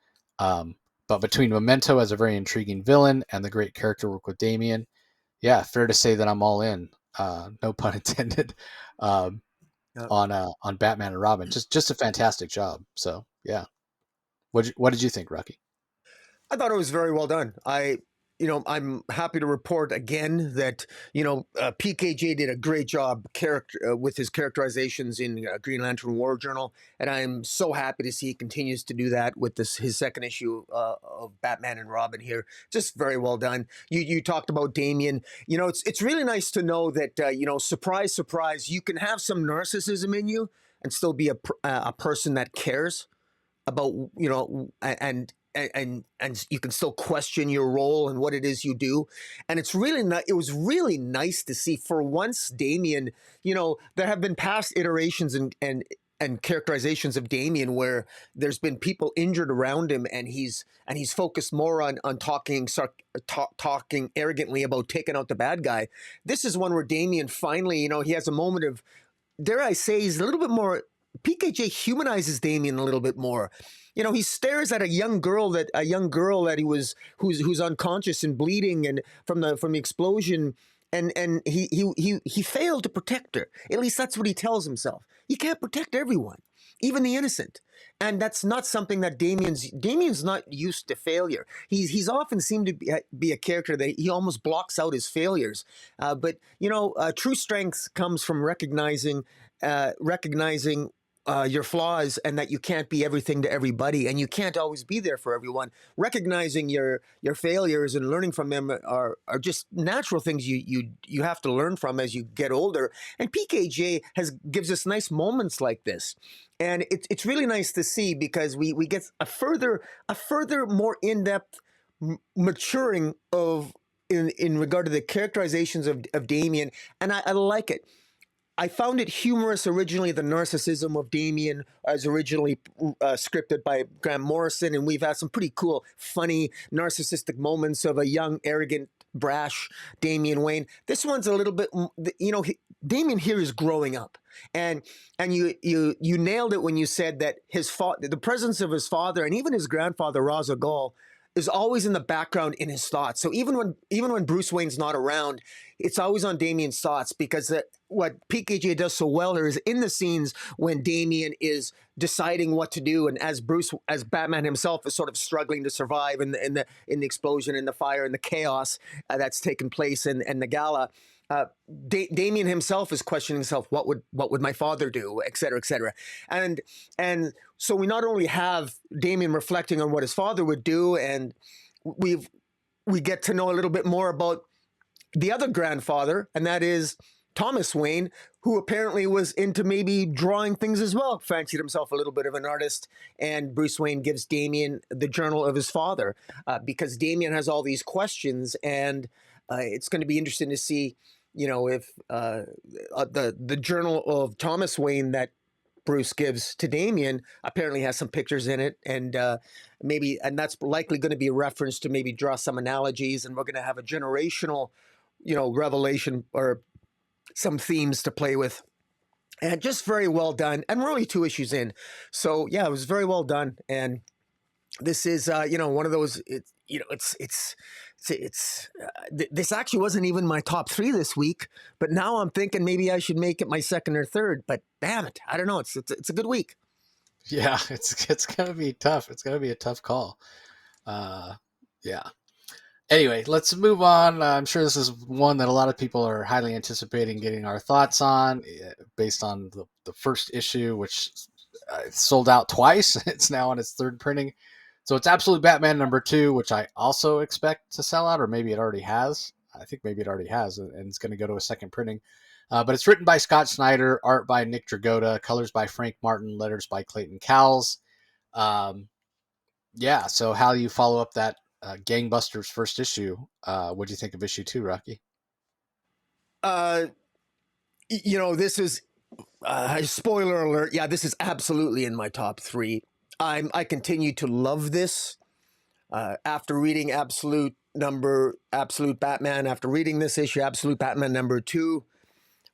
But between Memento as a very intriguing villain and the great character work with Damian, yeah, fair to say that I'm all in. No pun intended. Yep. On Batman and Robin, just a fantastic job. So yeah, what did you think, Rocky? I thought it was very well done. I'm happy to report again that PKJ did a great job with his characterizations in Green Lantern War Journal, and I'm so happy to see he continues to do that with his second issue of Batman and Robin here. Just very well done. You talked about Damian. It's really nice to know that surprise, surprise, you can have some narcissism in you and still be a person that cares about and you can still question your role and what it is you do. And it was really nice to see for once Damian. There have been past iterations and characterizations of Damian where there's been people injured around him, and he's focused more on talking arrogantly about taking out the bad guy. This is one where Damian finally, he has a moment of, dare I say, he's a little bit more. PKJ humanizes Damian a little bit more. He stares at a young girl that who's unconscious and bleeding and from the explosion, and he failed to protect her. At least that's what he tells himself. You can't protect everyone, even the innocent. And that's not something that Damian's not used to failure. He's often seemed to be a character that he almost blocks out his failures. But true strength comes from recognizing your flaws, and that you can't be everything to everybody, and you can't always be there for everyone. Recognizing your failures and learning from them are just natural things you have to learn from as you get older. And PKJ gives us nice moments like this, and it's really nice to see because we get a further more in-depth maturing in regard to the characterizations of Damian, and I like it. I found it humorous originally, the narcissism of Damian as originally scripted by Grant Morrison, and we've had some pretty cool, funny, narcissistic moments of a young, arrogant, brash Damian Wayne. This one's a little bit, Damian here is growing up, and you nailed it when you said that the presence of his father and even his grandfather Ra's al Ghul is always in the background in his thoughts. So even when Bruce Wayne's not around, it's always on Damian's thoughts, because what PKJ does so well here is in the scenes when Damian is deciding what to do, and as Batman himself is sort of struggling to survive in the explosion, in the fire, and the chaos that's taken place in the gala. Damian himself is questioning himself, what would my father do, et cetera, et cetera. And so we not only have Damian reflecting on what his father would do, and we get to know a little bit more about the other grandfather, and that is Thomas Wayne, who apparently was into maybe drawing things as well, fancied himself a little bit of an artist. And Bruce Wayne gives Damian the journal of his father, because Damian has all these questions, and it's going to be interesting to see, if the journal of Thomas Wayne that Bruce gives to Damian apparently has some pictures in it, and that's likely going to be a reference to maybe draw some analogies, and we're going to have a generational, revelation or some themes to play with. And just very well done. And we're only 2 issues in. So yeah, it was very well done. And this is one of those, this actually wasn't even my top 3 this week, but now I'm thinking maybe I should make it my second or third. But damn it, I don't know. It's a good week. Yeah, it's gonna be tough. It's gonna be a tough call. Yeah. Anyway, let's move on. I'm sure this is one that a lot of people are highly anticipating getting our thoughts on, based on the first issue, which sold out twice. It's now on its third printing. So it's Absolute Batman #2, which I also expect to sell out, or maybe it already has. I think maybe it already has, and it's going to go to a second printing. But it's written by Scott Snyder, art by Nick Dragota, colors by Frank Martin, letters by Clayton Cowles. Yeah, so how do you follow up that Gangbusters first issue? What do you think of issue 2, Rocky? This is spoiler alert. Yeah, this is absolutely in my top 3. I continue to love this. After reading Absolute Batman, after reading this issue, Absolute Batman #2,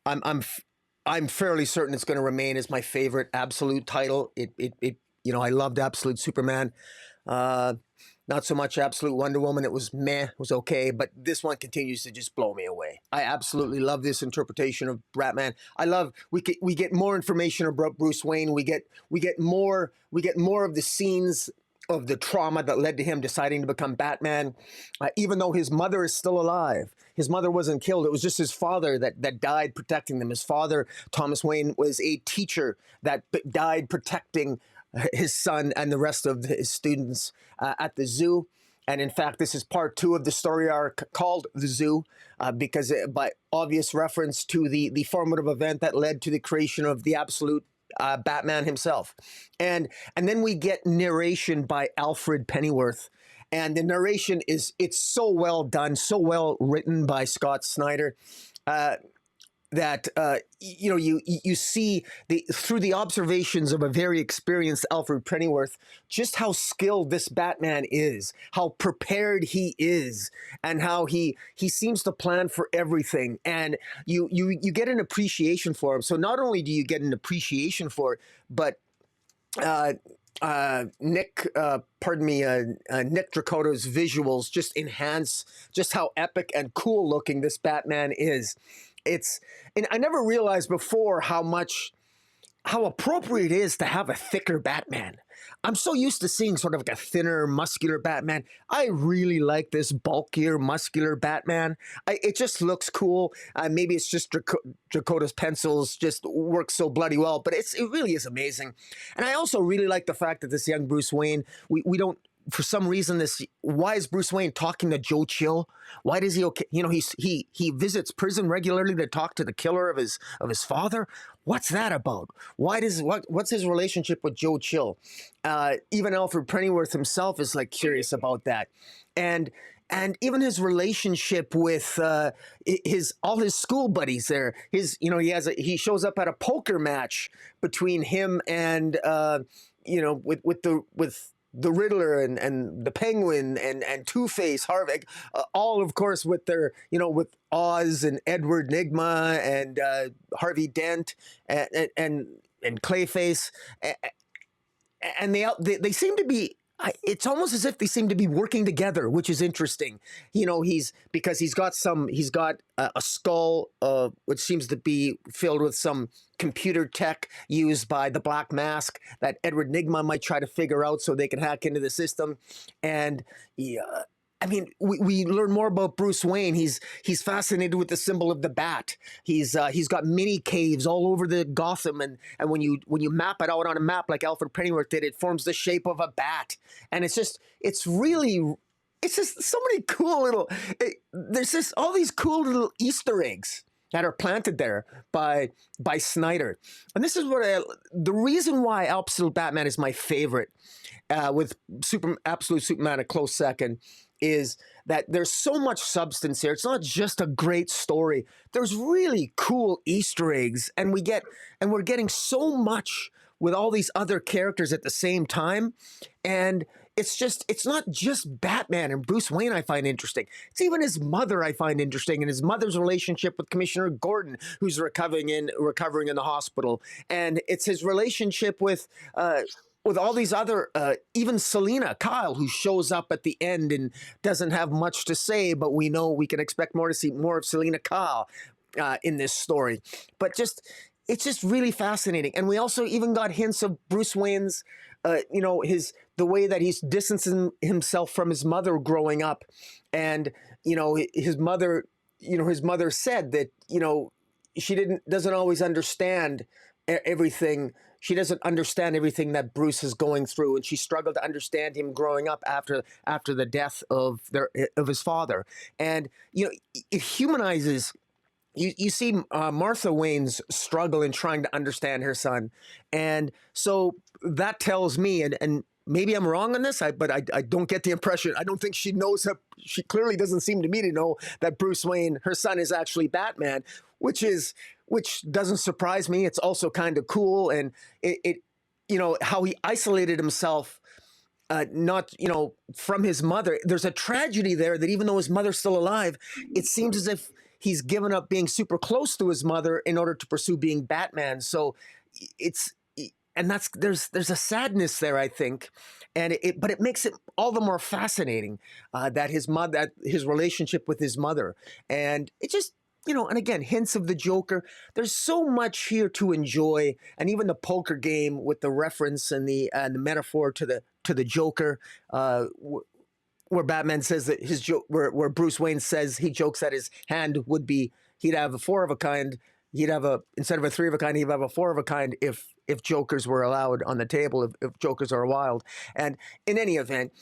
I'm fairly certain it's going to remain as my favorite Absolute title. I loved Absolute Superman. Not so much Absolute Wonder Woman. It was meh. It was okay. But this one continues to just blow me away. I absolutely love this interpretation of Batman. I love we get more information about Bruce Wayne. We get more of the scenes of the trauma that led to him deciding to become Batman. Even though his mother is still alive, his mother wasn't killed. It was just his father that died protecting them. His father, Thomas Wayne, was a teacher that died protecting his son and the rest of his students at the zoo. And in fact, this is part 2 of the story arc called The Zoo, because by obvious reference to the formative event that led to the creation of the Absolute Batman himself. And then we get narration by Alfred Pennyworth. And the narration it's so well done, so well written by Scott Snyder. That you see through the observations of a very experienced Alfred Pennyworth just how skilled this Batman is, how prepared he is, and how he seems to plan for everything, and you get an appreciation for him. So not only do you get an appreciation for it, but Nick Dracota's visuals just enhance just how epic and cool looking this Batman is. And I never realized before how appropriate it is to have a thicker Batman. I'm so used to seeing sort of like a thinner, muscular Batman. I really like this bulkier, muscular Batman. It just looks cool. Maybe it's just Dracota's pencils just work so bloody well, but it really is amazing. And I also really like the fact that this young Bruce Wayne, we don't, for some reason, why is Bruce Wayne talking to Joe Chill? Why does he he visits prison regularly to talk to the killer of his father? What's that about? What's his relationship with Joe Chill? Even Alfred Pennyworth himself is like curious about that, and even his relationship with all his school buddies there. He shows up at a poker match between him and with the Riddler and the Penguin and Two-Face, Harvick, all of course with their with Oz and Edward Nygma and Harvey Dent and Clayface, and they seem to be. It's almost as if they seem to be working together, which is interesting. He's got a skull, which seems to be filled with some computer tech used by the Black Mask that Edward Nygma might try to figure out so they can hack into the system. And we learn more about Bruce Wayne. He's fascinated with the symbol of the bat. He's got mini caves all over the Gotham, and when you map it out on a map like Alfred Pennyworth did, it forms the shape of a bat. And it's just so many cool little. There's just all these cool little Easter eggs that are planted there by Snyder. And this is the reason why Absolute Batman is my favorite, with Absolute Superman a close second, is that there's so much substance here. It's not just a great story. There's really cool Easter eggs, and we're getting so much with all these other characters at the same time. And it's not just Batman and Bruce Wayne I find interesting. It's even his mother I find interesting, and his mother's relationship with Commissioner Gordon, who's recovering in the hospital, and it's his relationship with all these other, even Selina Kyle, who shows up at the end and doesn't have much to say, but we know we can expect more to see more of Selina Kyle in this story. But it's just really fascinating, and we also even got hints of Bruce Wayne's, the way that he's distancing himself from his mother growing up, and his mother, his mother said that she doesn't always understand everything. She doesn't understand everything that Bruce is going through, and she struggled to understand him growing up after the death of his father. And it humanizes. You see Martha Wayne's struggle in trying to understand her son, and so that tells me, and maybe I'm wrong on this, but I don't get the impression. I don't think she knows that. She clearly doesn't seem to me to know that Bruce Wayne, her son, is actually Batman, which doesn't surprise me. It's also kind of cool, and it how he isolated himself. Not from his mother. There's a tragedy there that even though his mother's still alive, it seems as if he's given up being super close to his mother in order to pursue being Batman. So there's a sadness there, I think, but it makes it all the more fascinating that his relationship with his mother, and it just. And again, hints of the Joker. There's so much here to enjoy, and even the poker game with the reference and the metaphor to the Joker, where Batman says that where Bruce Wayne says he jokes that his hand would be, he'd have a four of a kind. Instead of a three of a kind, he'd have a four of a kind if Jokers were allowed on the table, if Jokers are wild. And in any event,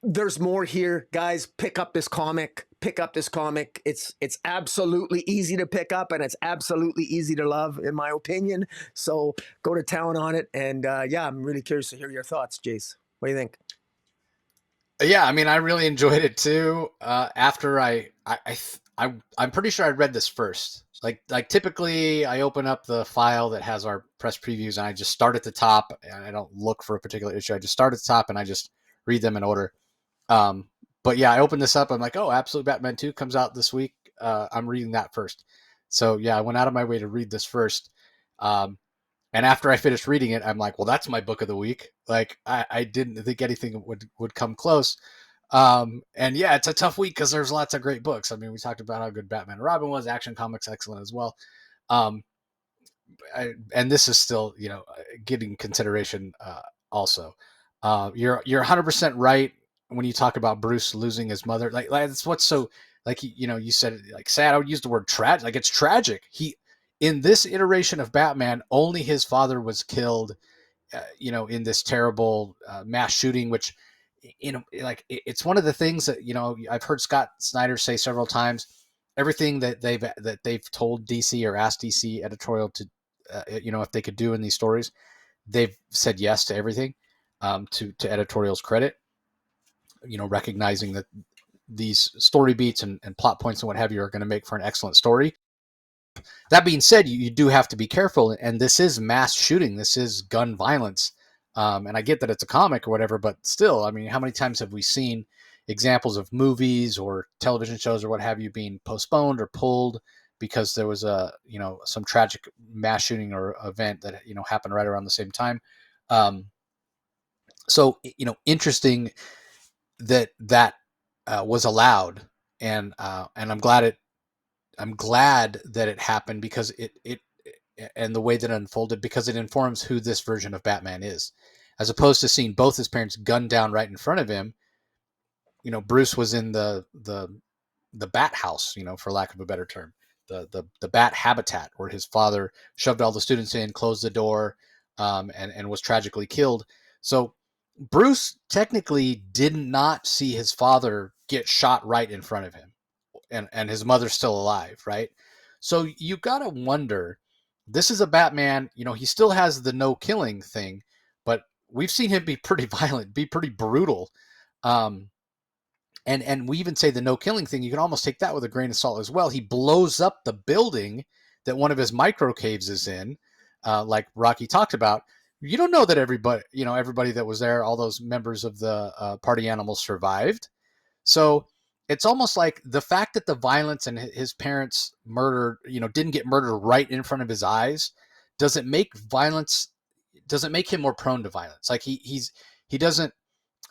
there's more here, guys. Pick up this comic. It's absolutely easy to pick up, and it's absolutely easy to love, in my opinion. So go to town on it. And I'm really curious to hear your thoughts, Jace. What do you think? Yeah, I mean, I really enjoyed it too. After I'm pretty sure I read this first. Like typically, I open up the file that has our press previews, and I just start at the top, and I don't look for a particular issue. I just start at the top, and I just read them in order. But yeah, I opened this up. I'm like, oh, Absolute Batman 2 comes out this week. I'm reading that first. So yeah, I went out of my way to read this first. And after I finished reading it, I'm like, well, that's my book of the week. Like I didn't think anything would come close. And yeah, it's a tough week because there's lots of great books. I mean, we talked about how good Batman and Robin was. Action Comics, excellent as well. And this is still, getting consideration also. You're 100% right when you talk about Bruce losing his mother. Like that's what's so, like, you said, like, sad. I would use the word tragic. Like, it's tragic. In this iteration of Batman, only his father was killed, in this terrible mass shooting, which, it's one of the things that, I've heard Scott Snyder say several times. Everything that they've told DC or asked DC editorial to, if they could do in these stories, they've said yes to everything, to editorial's credit, recognizing that these story beats and plot points and what have you are going to make for an excellent story. That being said, you do have to be careful, and this is mass shooting. This is gun violence. And I get that it's a comic or whatever, but still, I mean, how many times have we seen examples of movies or television shows or what have you being postponed or pulled because there was some tragic mass shooting or event that, happened right around the same time. So, interesting that was allowed, and I'm glad that it happened, because it and the way that it unfolded, because it informs who this version of Batman is, as opposed to seeing both his parents gunned down right in front of him. Bruce was in the bat house, for lack of a better term, the bat habitat, where his father shoved all the students in, closed the door, and was tragically killed. So Bruce technically did not see his father get shot right in front of him, and his mother's still alive, right? So you gotta wonder, this is a Batman, he still has the no killing thing, but we've seen him be pretty violent, be pretty brutal. And we even say the no killing thing, you can almost take that with a grain of salt as well. He blows up the building that one of his micro caves is in, like Rocky talked about. You don't know that everybody that was there, all those members of the party animals survived. So it's almost like the fact that the violence and his parents murdered, didn't get murdered right in front of his eyes, doesn't make violence, doesn't make him more prone to violence. Like he doesn't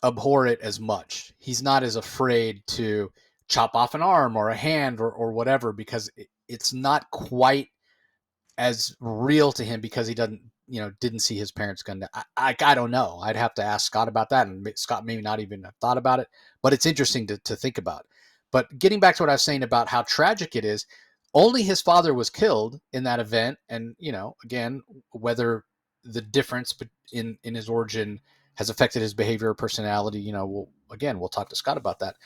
abhor it as much. He's not as afraid to chop off an arm or a hand or whatever, because it's not quite as real to him, because he didn't see his parents gunned down. I don't know. I'd have to ask Scott about that, and Scott maybe not even have thought about it, but it's interesting to think about. But getting back to what I was saying about how tragic it is, only his father was killed in that event, and again, whether the difference in his origin has affected his behavior or personality, we'll talk to Scott about that.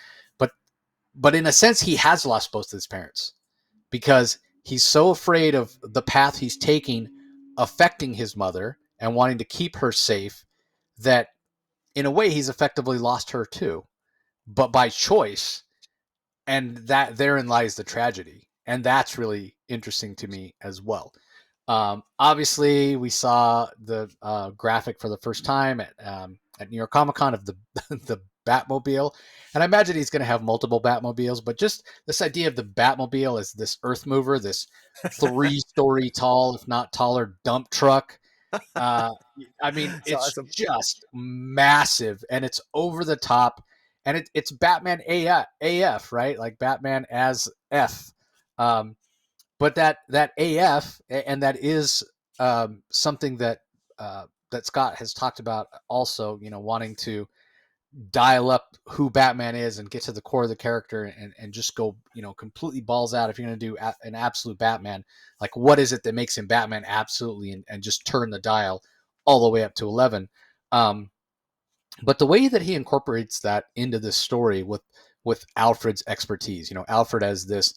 But in a sense, he has lost both of his parents, because he's so afraid of the path he's taking affecting his mother and wanting to keep her safe, that in a way he's effectively lost her too, but by choice. And that therein lies the tragedy. And that's really interesting to me as well. Obviously, we saw the graphic for the first time at New York Comic Con of the the Batmobile, and I imagine he's going to have multiple Batmobiles. But just this idea of the Batmobile as this Earth mover, this 3-story tall, if not taller, dump truck. Uh, I mean, It's it's awesome. just massive, and it's over the top, and it's Batman AF, right? Like Batman as F. Um, but that AF, and that is something that Scott has talked about also, wanting to dial up who Batman is and get to the core of the character, and just go, completely balls out. If you're going to do an absolute Batman, like what is it that makes him Batman absolutely, and just turn the dial all the way up to 11. Um, but the way that he incorporates that into this story with Alfred's expertise, Alfred as this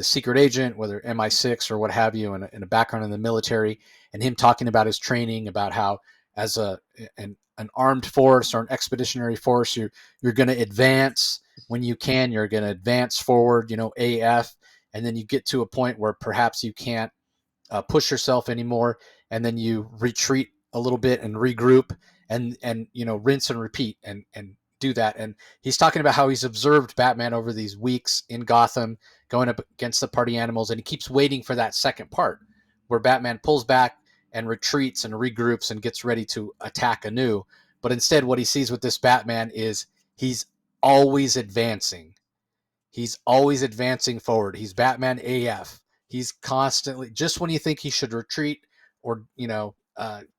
secret agent, whether MI6 or what have you, and a background in the military, and him talking about his training, about how as an armed force or an expeditionary force, you're going to advance when you can. You're going to advance forward, AF, and then you get to a point where perhaps you can't push yourself anymore, and then you retreat a little bit and regroup, and rinse and repeat, and do that. And he's talking about how he's observed Batman over these weeks in Gotham going up against the party animals, and he keeps waiting for that second part where Batman pulls back and retreats and regroups and gets ready to attack anew. But instead, what he sees with this Batman is he's always advancing. He's always advancing forward. He's Batman AF. He's constantly, just when you think he should retreat or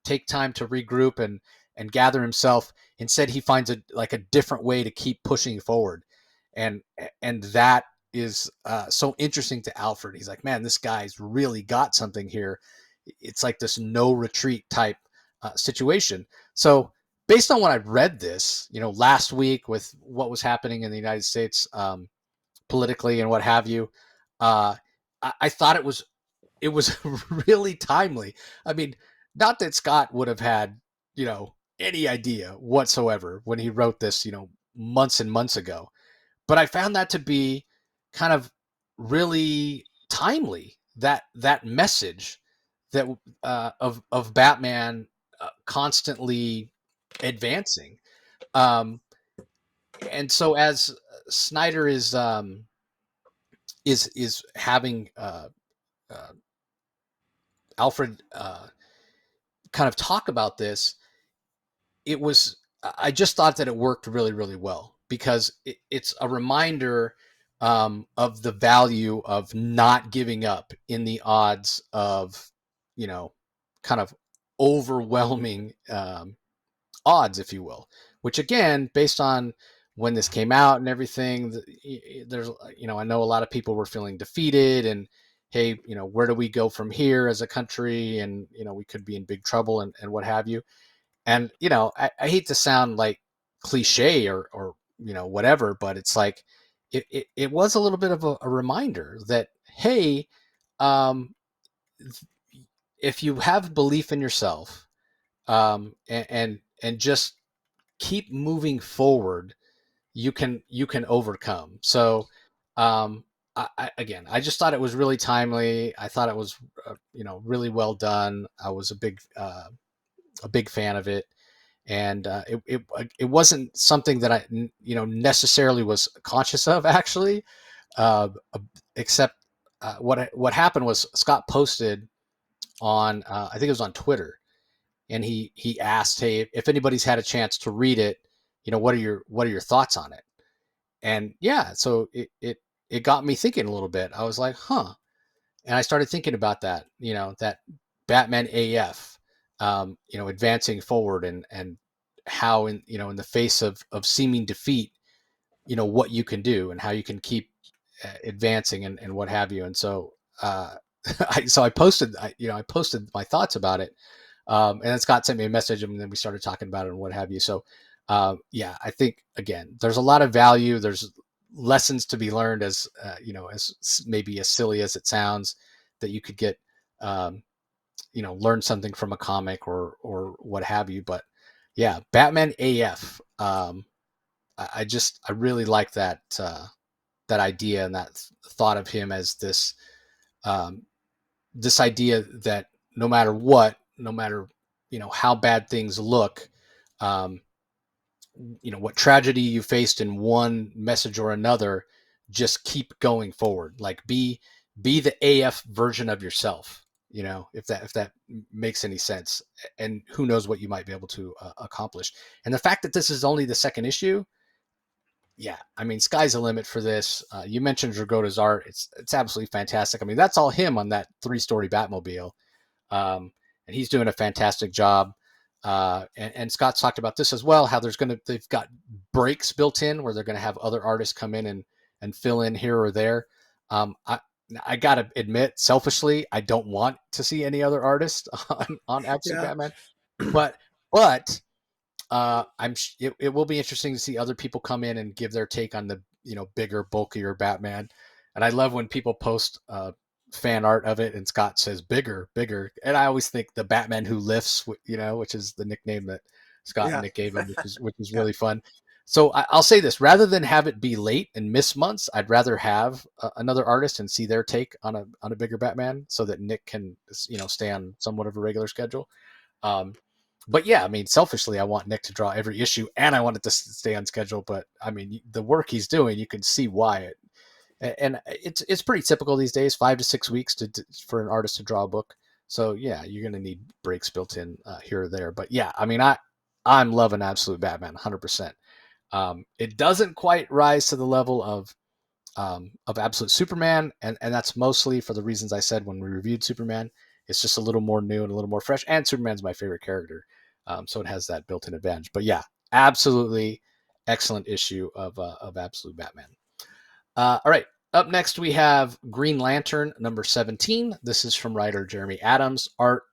take time to regroup and gather himself, instead he finds a different way to keep pushing forward, and that is so interesting to Alfred. He's like, man, this guy's really got something here. It's like this no retreat type situation. So based on what I read this, last week with what was happening in the United States, politically and what have you. Uh, I thought it was really timely. I mean, not that Scott would have had any idea whatsoever when he wrote this months and months ago, but I found that to be kind of really timely. That message that of Batman constantly advancing. Um, and so as Snyder is having uh, Alfred kind of talk about this, it was I just thought that it worked really really well, because it's a reminder of the value of not giving up in the odds of kind of overwhelming odds, if you will. Which again, based on when this came out and everything, there's I know a lot of people were feeling defeated, and hey, where do we go from here as a country, and we could be in big trouble, and what have you. And I hate to sound like cliche or whatever, but it's like it was a little bit of a reminder that, hey, um, if you have belief in yourself, and just keep moving forward, you can overcome. So again, I just thought it was really timely. I thought it was really well done. I was a big a big fan of it. And it wasn't something that I necessarily was conscious of actually, uh, except what happened was Scott posted on I think it was on Twitter, and he asked, hey, if anybody's had a chance to read it, what are your thoughts on it? And yeah, so it got me thinking a little bit. I was like, huh. And I started thinking about that, that Batman AF, advancing forward, and how in the face of seeming defeat, what you can do and how you can keep advancing, and what have you. And so, I posted, I posted my thoughts about it. And then Scott sent me a message, and then we started talking about it and what have you. So, yeah, I think again, there's a lot of value. There's lessons to be learned, as maybe as silly as it sounds, that you could get, learn something from a comic or what have you. But yeah, Batman AF. I really like that idea and that thought of him as um, this idea that no matter what, no matter how bad things look, um, what tragedy you faced in one message or another, just keep going forward. Like be the AF version of yourself. If that makes any sense, and who knows what you might be able to accomplish. And the fact that this is only the second issue, yeah, I mean, sky's the limit for this. You mentioned Dragota's art; it's absolutely fantastic. I mean, that's all him on that 3-story Batmobile, um, and he's doing a fantastic job. And Scott's talked about this as well. How they've got breaks built in where they're gonna have other artists come in and fill in here or there. I gotta admit, selfishly, I don't want to see any other artist on Absolute Yeah. Batman, but it will be interesting to see other people come in and give their take on the bigger, bulkier Batman. And I love when people post fan art of it, and Scott says bigger, bigger, and I always think the Batman who lifts, which is the nickname that Scott and Yeah. Nick gave him, which is Yeah. really fun. So I'll say this: rather than have it be late and miss months, I'd rather have another artist and see their take on a bigger Batman, so that Nick can stay on somewhat of a regular schedule. Um, but yeah, I mean, selfishly, I want Nick to draw every issue, and I want it to stay on schedule. But I mean, the work he's doing, you can see why and it's pretty typical these days, 5 to 6 weeks for an artist to draw a book. So yeah, you're gonna need breaks built in here or there. But yeah, I mean, I'm loving Absolute Batman 100%. It doesn't quite rise to the level of Absolute Superman, and that's mostly for the reasons I said when we reviewed Superman. It's just a little more new and a little more fresh, and Superman's my favorite character, so it has that built-in advantage. But yeah, absolutely excellent issue of Absolute Batman. All right, up next we have Green Lantern number 17. This is from writer Jeremy Adams, art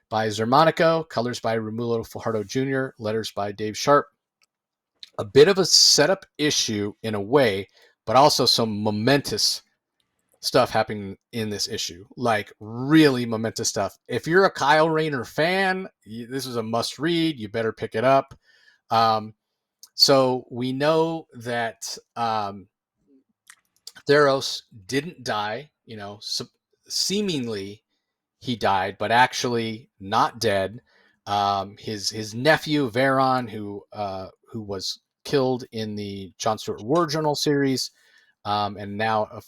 by Xermanico, colors by Romulo Fajardo Jr., letters by Dave Sharp. A bit of a setup issue in a way, but also some momentous stuff happening in this issue, like really momentous stuff. If you're a Kyle Rayner fan, this is a must read. You better pick it up. So we know that Theros didn't die, seemingly he died, but actually not dead. His nephew Veron, who was killed in the John Stewart War Journal series, and now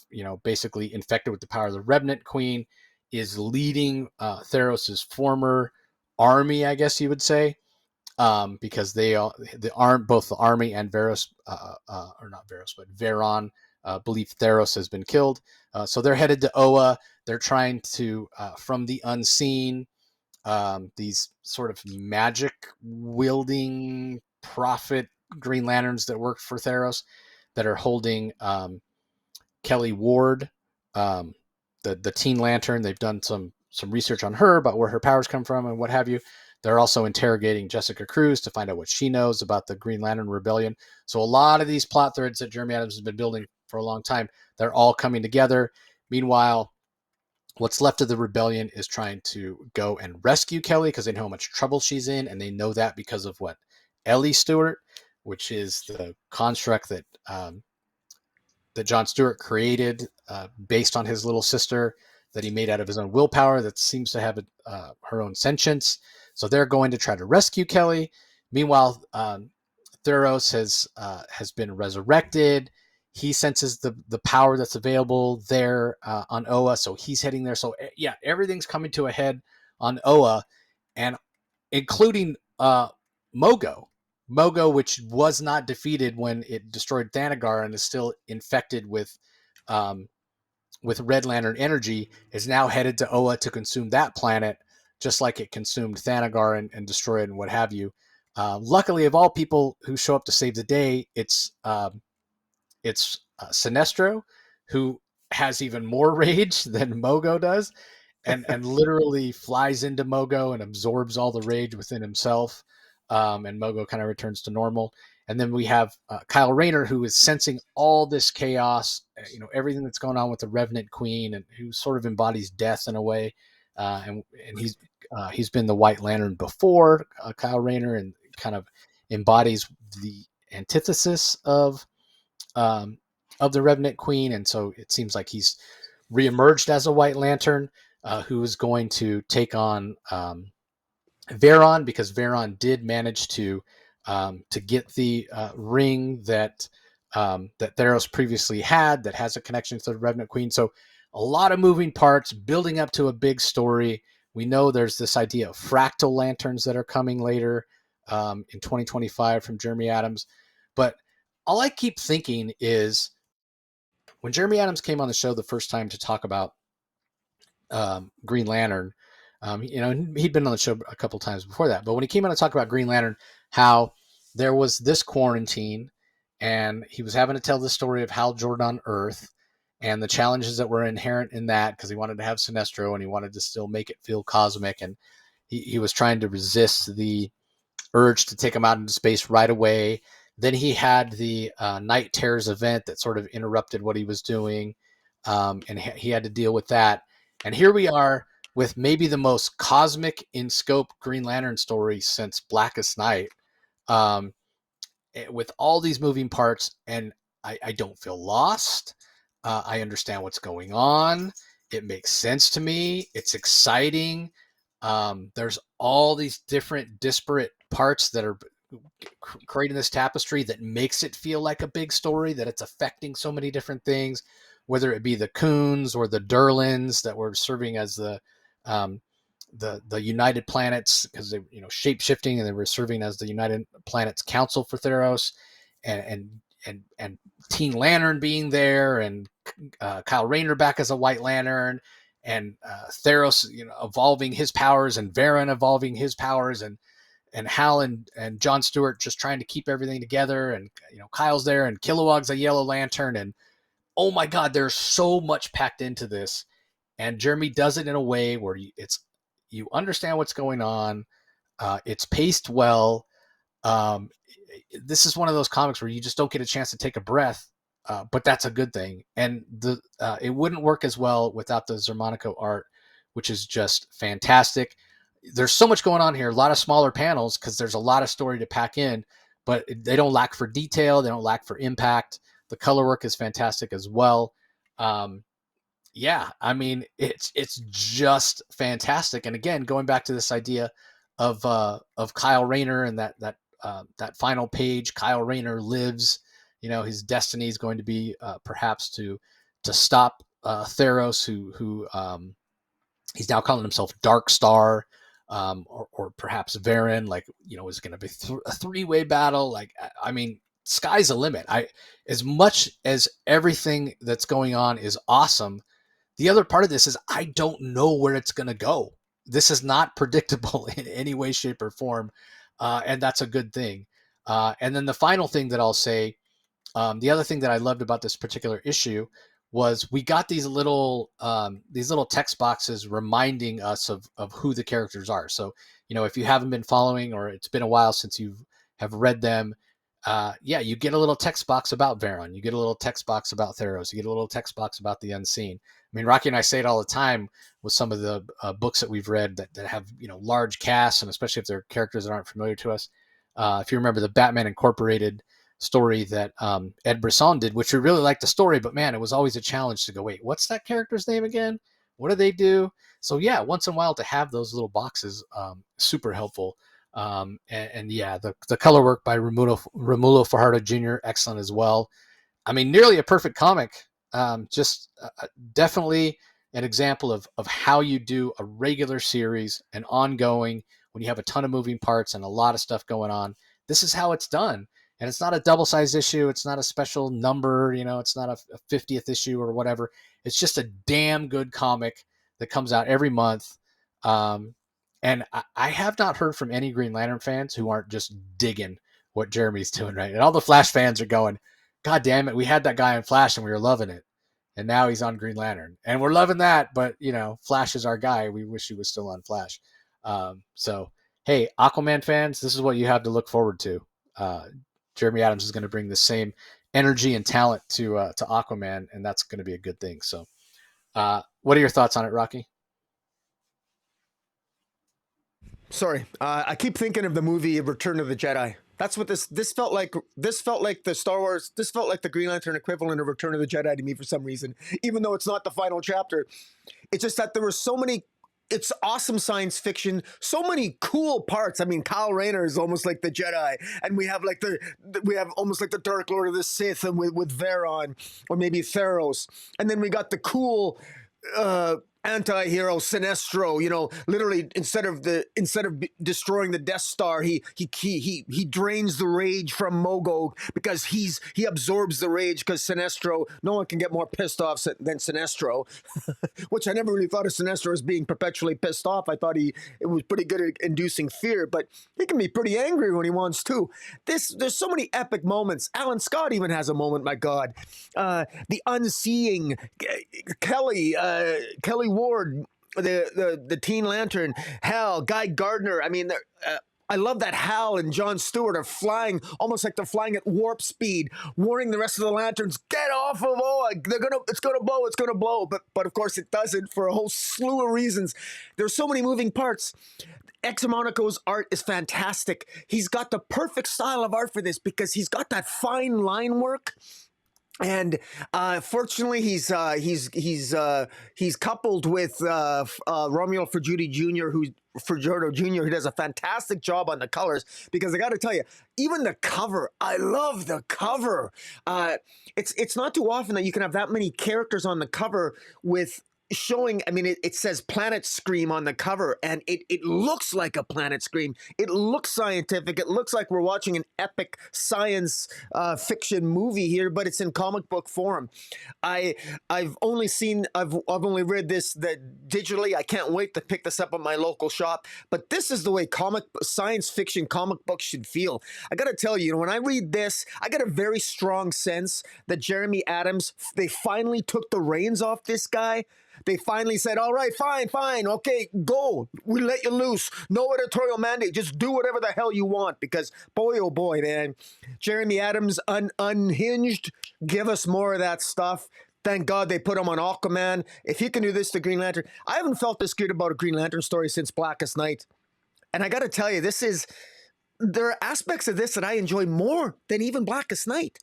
basically infected with the power of the Revenant Queen, is leading Theros's former army, I guess you would say, because both the army and Veros, or not Veros, but Veron, believe Theros has been killed. So they're headed to Oa. They're trying to, from the unseen, these sort of magic wielding prophet Green Lanterns that work for Theros, that are holding Kelly Ward, um, the Teen Lantern. They've done some research on her about where her powers come from and what have you. They're also interrogating Jessica Cruz to find out what she knows about the Green Lantern Rebellion. So a lot of these plot threads that Jeremy Adams has been building for a long time, they're all coming together. Meanwhile, what's left of the rebellion is trying to go and rescue Kelly because they know how much trouble she's in, and they know that because of what Ellie Stewart, which is the construct that John Stewart created based on his little sister, that he made out of his own willpower, that seems to have her own sentience. So they're going to try to rescue Kelly. Meanwhile, Theros has been resurrected. He senses the power that's available there on Oa, so he's heading there. So yeah, everything's coming to a head on Oa, and including Mogo. Mogo, which was not defeated when it destroyed Thanagar and is still infected um, with Red Lantern energy, is now headed to Oa to consume that planet, just like it consumed Thanagar and destroyed and what have you. Luckily, of all people who show up to save the day, it's Sinestro, who has even more rage than Mogo does, and literally flies into Mogo and absorbs all the rage within himself. And Mogo kind of returns to normal. And then we have Kyle Rayner, who is sensing all this chaos, everything that's going on with the Revenant Queen, and who sort of embodies death in a way. And he's been the White Lantern before, Kyle Rayner, and kind of embodies the antithesis of the Revenant Queen, and so it seems like he's reemerged as a White Lantern who is going to take on Veron, because Veron did manage to get the ring that that Theros previously had that has a connection to the Revenant Queen. So a lot of moving parts building up to a big story. We know there's this idea of fractal lanterns that are coming later in 2025 from Jeremy Adams. But all I keep thinking is, when Jeremy Adams came on the show the first time to talk about Green Lantern, he'd been on the show a couple times before that, but when he came on to talk about Green Lantern, how there was this quarantine and he was having to tell the story of Hal Jordan on Earth and the challenges that were inherent in that, because he wanted to have Sinestro and he wanted to still make it feel cosmic, and he was trying to resist the urge to take him out into space right away. Then he had the Night Terrors event that sort of interrupted what he was doing, and he had to deal with that. And here we are with maybe the most cosmic in scope Green Lantern story since Blackest Night, um, with all these moving parts, and I don't feel lost. I understand what's going on. It makes sense to me. It's exciting. There's all these different disparate parts that are creating this tapestry that makes it feel like a big story, that it's affecting so many different things, whether it be the Coons or the Durlins that were serving as um, the United Planets, because they shape shifting, and they were serving as the United Planets Council for Theros, and Teen Lantern being there, and Kyle Rayner back as a White Lantern, and Theros evolving his powers, and Veron evolving his powers, and Hal and John Stewart just trying to keep everything together, and Kyle's there, and Kilowog's a Yellow Lantern, and oh my God, there's so much packed into this, and Jeremy does it in a way where you understand what's going on. It's paced well. Um, this is one of those comics where you just don't get a chance to take a breath, but that's a good thing. And it wouldn't work as well without the Xermanico art, which is just fantastic. There's so much going on here, a lot of smaller panels, because there's a lot of story to pack in, but they don't lack for detail. They don't lack for impact. The color work is fantastic as well. Yeah, I mean, it's just fantastic. And again, going back to this idea of Kyle Rayner and that final page, Kyle Rayner lives. His destiny is going to be perhaps to stop Theros, who he's now calling himself Dark Star, or perhaps Veron. Like, is going to be a three-way battle. Like, I mean, sky's the limit. As much as everything that's going on is awesome, the other part of this is I don't know where it's going to go. This is not predictable in any way, shape, or form, and that's a good thing. And then the final thing that I'll say, the other thing that I loved about this particular issue was we got these little text boxes reminding us of who the characters are. So, if you haven't been following, or it's been a while since you have read them, you get a little text box about Veron. You get a little text box about Theros. You get a little text box about the Unseen. I mean, Rocky and I say it all the time with some of the books that we've read that have, large casts, and especially if they're characters that aren't familiar to us. If you remember the Batman Incorporated story that Ed Brisson did, which we really liked the story, but man, it was always a challenge to go, wait, what's that character's name again? What do they do? So yeah, once in a while to have those little boxes, super helpful. And yeah, the color work by Romulo Fajardo Jr. excellent as well. I mean, nearly a perfect comic. Just definitely an example of how you do a regular series, an ongoing, when you have a ton of moving parts and a lot of stuff going on. This is how it's done. And it's not a double-sized issue. It's not a special number. It's not a 50th issue or whatever. It's just a damn good comic that comes out every month. And I have not heard from any Green Lantern fans who aren't just digging what Jeremy's doing, right? And all the Flash fans are going, God damn it, we had that guy in Flash and we were loving it. And now he's on Green Lantern. And we're loving that, but, Flash is our guy. We wish he was still on Flash. So, hey, Aquaman fans, this is what you have to look forward to. Jeremy Adams is going to bring the same energy and talent to Aquaman, and that's going to be a good thing. So, what are your thoughts on it, Rocky? Sorry, I keep thinking of the movie Return of the Jedi. That's what this felt like. This felt like the Star Wars. This felt like the Green Lantern equivalent of Return of the Jedi to me for some reason. Even though it's not the final chapter, it's just that there were so many. It's awesome science fiction. So many cool parts. I mean, Kyle Rayner is almost like the Jedi, and we have almost like the Dark Lord of the Sith, and with Veron or maybe Theros, and then we got the cool. Anti-hero Sinestro, literally instead of destroying the Death Star, he drains the rage from Mogog because he absorbs the rage because Sinestro, no one can get more pissed off than Sinestro, which I never really thought of Sinestro as being perpetually pissed off. I thought it was pretty good at inducing fear, but he can be pretty angry when he wants to. There's so many epic moments. Alan Scott even has a moment, my God. The Unseeing, Kelly Ward, the Teen Lantern, Hal, Guy Gardner. I mean, I love that Hal and John Stewart are flying almost like they're flying at warp speed, warning the rest of the Lanterns, get off of Oa. It's gonna blow. But of course it doesn't for a whole slew of reasons. There's so many moving parts. Xermanico's art is fantastic. He's got the perfect style of art for this because he's got that fine line work. And fortunately, he's coupled with Romulo Fajardo Jr., who does a fantastic job on the colors. Because I got to tell you, even the cover, I love the cover. It's not too often that you can have that many characters on the cover with. Showing, I mean, it says Planet Scream on the cover, and it looks like a Planet Scream. It looks scientific. It looks like we're watching an epic science fiction movie here, but it's in comic book form. I've only read this digitally. I can't wait to pick this up at my local shop. But this is the way science fiction comic books should feel. I got to tell you, when I read this, I got a very strong sense that Jeremy Adams, they finally took the reins off this guy. They finally said, all right, fine, okay, go. We let you loose. No editorial mandate. Just do whatever the hell you want because, boy, oh boy, man, Jeremy Adams unhinged. Give us more of that stuff. Thank God they put him on Aquaman. If he can do this to Green Lantern, I haven't felt this good about a Green Lantern story since Blackest Night. And I got to tell you, there are aspects of this that I enjoy more than even Blackest Night.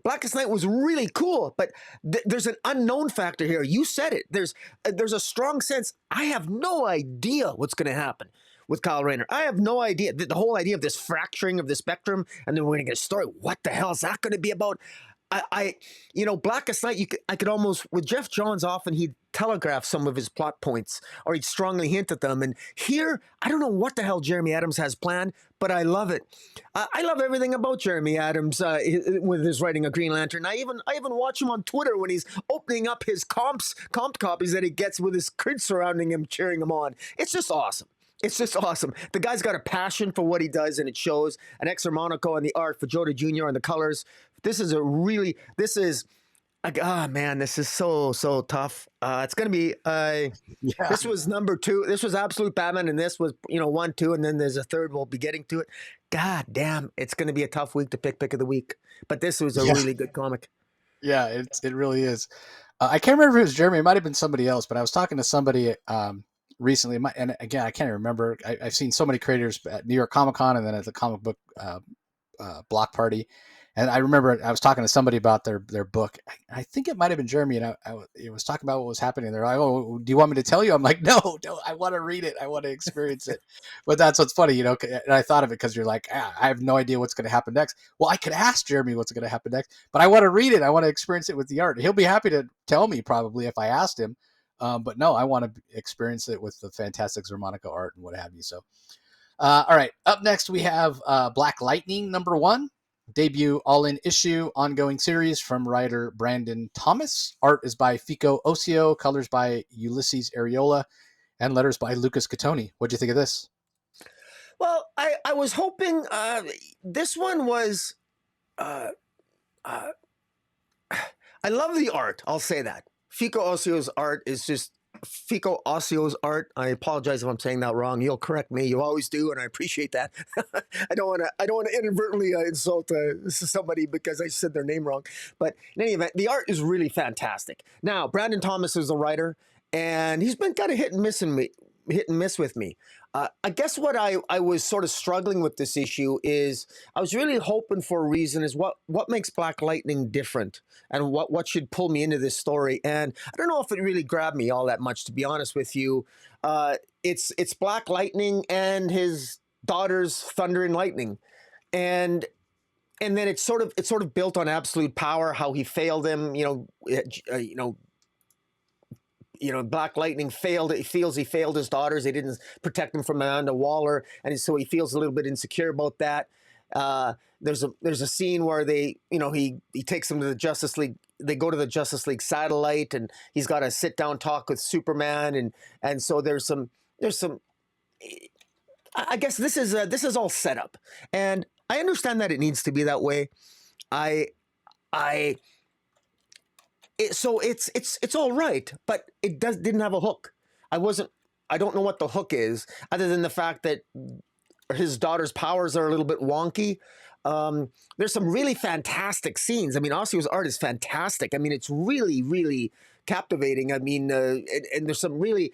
Blackest Night was really cool, but there's an unknown factor here. You said it. There's a strong sense. I have no idea what's going to happen with Kyle Rayner. I have no idea. The whole idea of this fracturing of the spectrum, and then we're going to get a story. What the hell is that going to be about? Blackest Night, I could almost, with Jeff Johns, often he'd telegraph some of his plot points, or he'd strongly hint at them. And here, I don't know what the hell Jeremy Adams has planned, but I love it. I love everything about Jeremy Adams with his writing of Green Lantern. I even watch him on Twitter when he's opening up his comp copies that he gets with his kids surrounding him, cheering him on. It's just awesome. It's just awesome. The guy's got a passion for what he does, and it shows. And Xermanico on the art, Fajardo Jr. on the colors. This is this is so tough. It's going to be, This was number 2. This was Absolute Batman, and this was, 1, 2, and then there's a third. We'll be getting to it. God damn, it's going to be a tough week to pick of the week. But this was a really good comic. Yeah, it really is. I can't remember if it was Jeremy. It might have been somebody else, but I was talking to somebody recently, and again, I can't remember. I've seen so many creators at New York Comic Con and then at the comic book block party. And I remember I was talking to somebody about their book. I think it might have been Jeremy, and I was talking about what was happening. They're like, "Oh, do you want me to tell you?" I'm like, "No, no, I want to read it. I want to experience it." But that's what's funny, And I thought of it because you're like, I have no idea what's going to happen next. Well, I could ask Jeremy what's going to happen next, but I want to read it. I want to experience it with the art. He'll be happy to tell me probably if I asked him. But no, I want to experience it with the fantastic Xermanico art and what have you. So, all right. Up next, we have Black Lightning #1. Debut all-in issue ongoing series from writer Brandon Thomas. Art is by Fico Ossio, colors by Ulysses Areola, and letters by Lucas Catoni. What'd you think of this? Well, I was hoping this one was. Uh, uh, I love the art. I'll say that. Fico Ossio's art is just Fico Ossio's art. I apologize if I'm saying that wrong. You'll correct me. You always do, and I appreciate that. I don't want to inadvertently insult somebody because I said their name wrong. But in any event, the art is really fantastic. Now, Brandon Thomas is the writer, and he's been kind of hit and miss with me. I guess what I was sort of struggling with this issue is I was really hoping for a reason is what makes Black Lightning different and what should pull me into this story. And I don't know if it really grabbed me all that much, to be honest with you. It's Black Lightning and his daughter's Thunder and Lightning, and then it's sort of built on absolute power, how he failed him, Black Lightning failed. He feels he failed his daughters. They didn't protect him from Amanda Waller, and so he feels a little bit insecure about that. There's a scene where he takes them to the Justice League. They go to the Justice League satellite, and he's got a sit down talk with Superman, and so there's some. I guess this is all set up, and I understand that it needs to be that way. So it's all right, but it didn't have a hook. I don't know what the hook is, other than the fact that his daughter's powers are a little bit wonky. There's some really fantastic scenes. I mean, Ossio's art is fantastic. I mean, it's really, really captivating. I mean, and there's some really,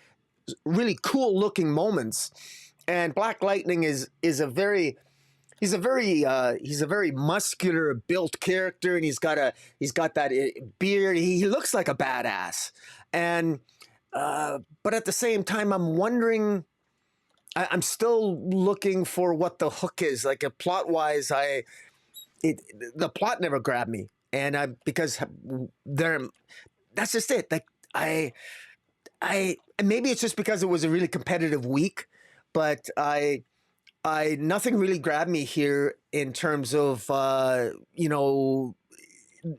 really cool looking moments. And Black Lightning is a very he's a very muscular built character, and he's got that beard. He looks like a badass, and but at the same time, I'm wondering. I'm still looking for what the hook is. Like plot wise, the plot never grabbed me, and because that's just it. Like I maybe it's just because it was a really competitive week, but nothing really grabbed me here in terms of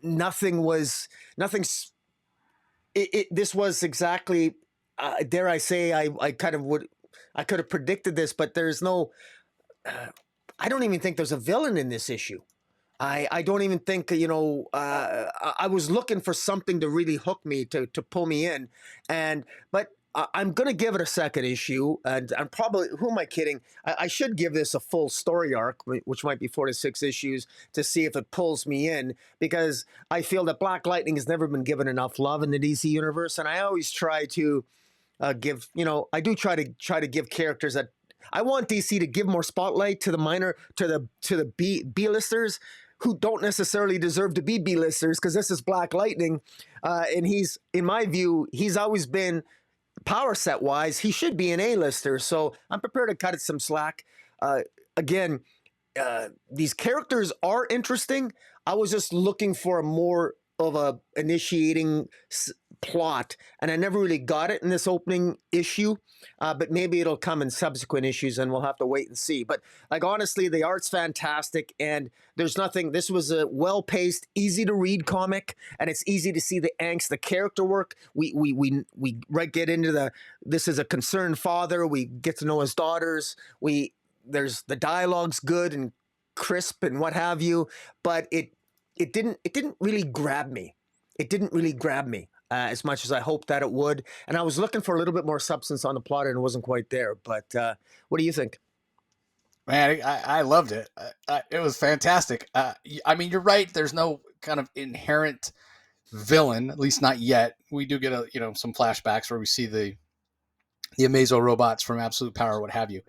nothing's this was exactly dare I say I could have predicted this, but there's no I don't even think there's a villain in this issue. I don't even think I was looking for something to really hook me to pull me in, but I'm going to give it a second issue, and I'm probably, who am I kidding? I should give this a full story arc, which might be 4 to 6 issues, to see if it pulls me in, because I feel that Black Lightning has never been given enough love in the DC universe, and I always try to give, I do try to give characters that, I want DC to give more spotlight to the B-listers who don't necessarily deserve to be B-listers, because this is Black Lightning, and he's, in my view, he's always been, power set wise, he should be an A-lister, so I'm prepared to cut it some slack. Again, these characters are interesting. I was just looking for a more of a initiating plot, and I never really got it in this opening issue, but maybe it'll come in subsequent issues, and we'll have to wait and see. But like, honestly, the art's fantastic, and there's nothing, this was a well-paced, easy to read comic, and it's easy to see the angst, the character work. We get into this is a concerned father, we get to know his daughters, there's the dialogue's good and crisp and what have you, but it didn't really grab me. It didn't really grab me as much as I hoped that it would. And I was looking for a little bit more substance on the plot, and it wasn't quite there. But what do you think? Man, I loved it. It was fantastic. I mean, you're right. There's no kind of inherent villain, at least not yet. We do get some flashbacks where we see the Amazo robots from Absolute Power, what have you.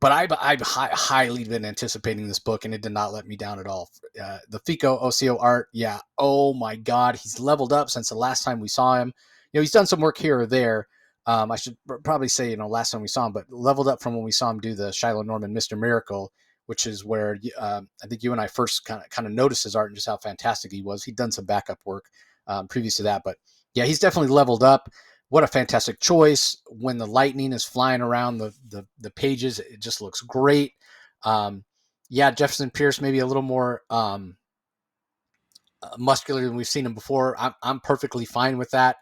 but I've highly been anticipating this book, and it did not let me down at all. The Fico Ossio art, yeah. Oh my God, he's leveled up since the last time we saw him. He's done some work here or there. I should probably say, last time we saw him, but leveled up from when we saw him do the Shiloh Norman Mr. Miracle, which is where I think you and I first kind of noticed his art and just how fantastic he was. He'd done some backup work previous to that, but yeah, he's definitely leveled up. What a fantastic choice. When the lightning is flying around the pages, it just looks great. Yeah, Jefferson Pierce maybe a little more muscular than we've seen him before. I'm perfectly fine with that.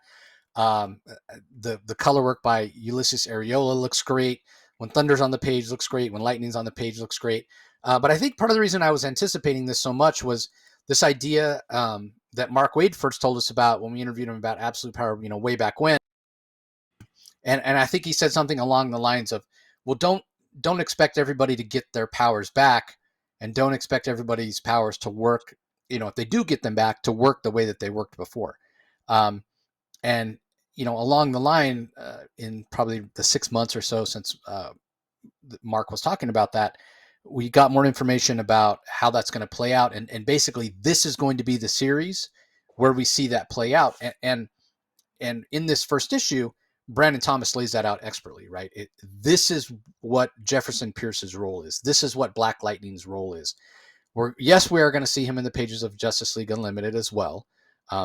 The color work by Ulysses Areola looks great. When Thunder's on the page, looks great. When Lightning's on the page, looks great. But I think part of the reason I was anticipating this so much was this idea that Marc Waid first told us about when we interviewed him about Absolute Power, way back when. And I think he said something along the lines of, well, don't expect everybody to get their powers back, and don't expect everybody's powers to work, if they do get them back, to work the way that they worked before. And, along the line, in probably the 6 months or so since Marc was talking about that, we got more information about how that's going to play out. And basically, this is going to be the series where we see that play out. And in this first issue, Brandon Thomas lays that out expertly, right? This is what Jefferson Pierce's role is. This is what Black Lightning's role is. We are going to see him in the pages of Justice League Unlimited as well.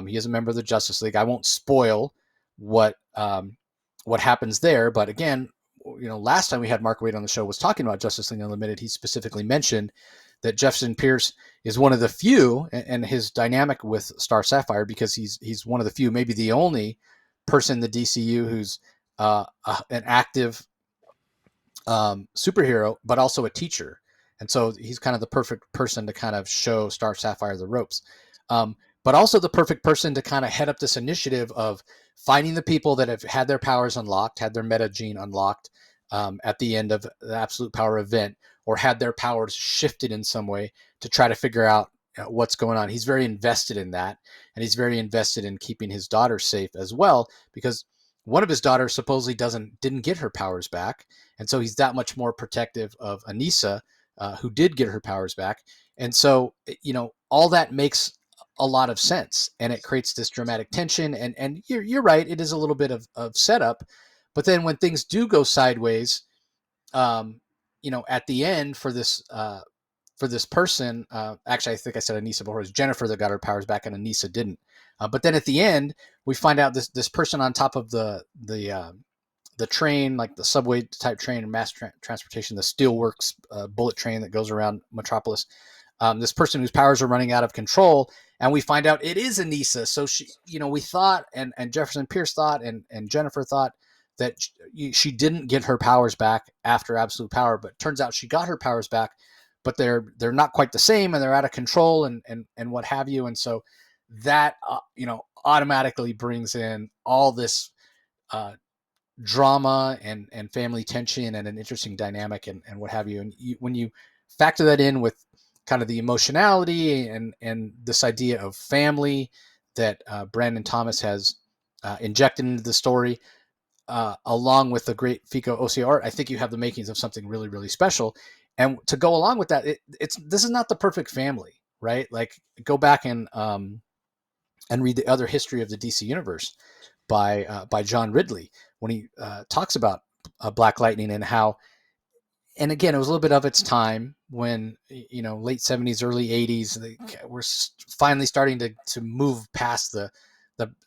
He is a member of the Justice League. I won't spoil what happens there, but again, last time we had Marc Waid on the show was talking about Justice League Unlimited. He specifically mentioned that Jefferson Pierce is one of the few, and his dynamic with Star Sapphire, because he's one of the few, maybe the only person in the DCU who's an active superhero, but also a teacher. And so he's kind of the perfect person to kind of show Star Sapphire the ropes. But also the perfect person to kind of head up this initiative of finding the people that have had their powers unlocked, had their meta gene unlocked at the end of the Absolute Power event, or had their powers shifted in some way, to try to figure out what's going on. He's very invested in that, and he's very invested in keeping his daughter safe as well, because one of his daughters supposedly didn't get her powers back, and so he's that much more protective of Anissa, who did get her powers back. And so, all that makes a lot of sense, and it creates this dramatic tension. And you're right, it is a little bit of setup, but then when things do go sideways, at the end for this person, actually, I think I said Anissa before, it was Jennifer that got her powers back and Anissa didn't. But then at the end, we find out this person on top of the train, like the subway type train and mass transportation, the Steelworks bullet train that goes around Metropolis. This person whose powers are running out of control, and we find out it is Anissa. So she, we thought, and Jefferson Pierce thought, and Jennifer thought that she didn't get her powers back after Absolute Power, but turns out she got her powers back, but they're not quite the same, and they're out of control, and what have you. And so that automatically brings in all this drama and family tension and an interesting dynamic and what have you. And when you factor that in with kind of the emotionality and this idea of family that Brandon Thomas has injected into the story, along with the great Fico Ossio art, I think you have the makings of something really, really special. And to go along with that, this is not the perfect family, right? Like, go back and read the other history of the DC universe by John Ridley, when he talks about Black Lightning and how, and again, it was a little bit of its time when, late 70s, early 80s, we're finally starting to move past the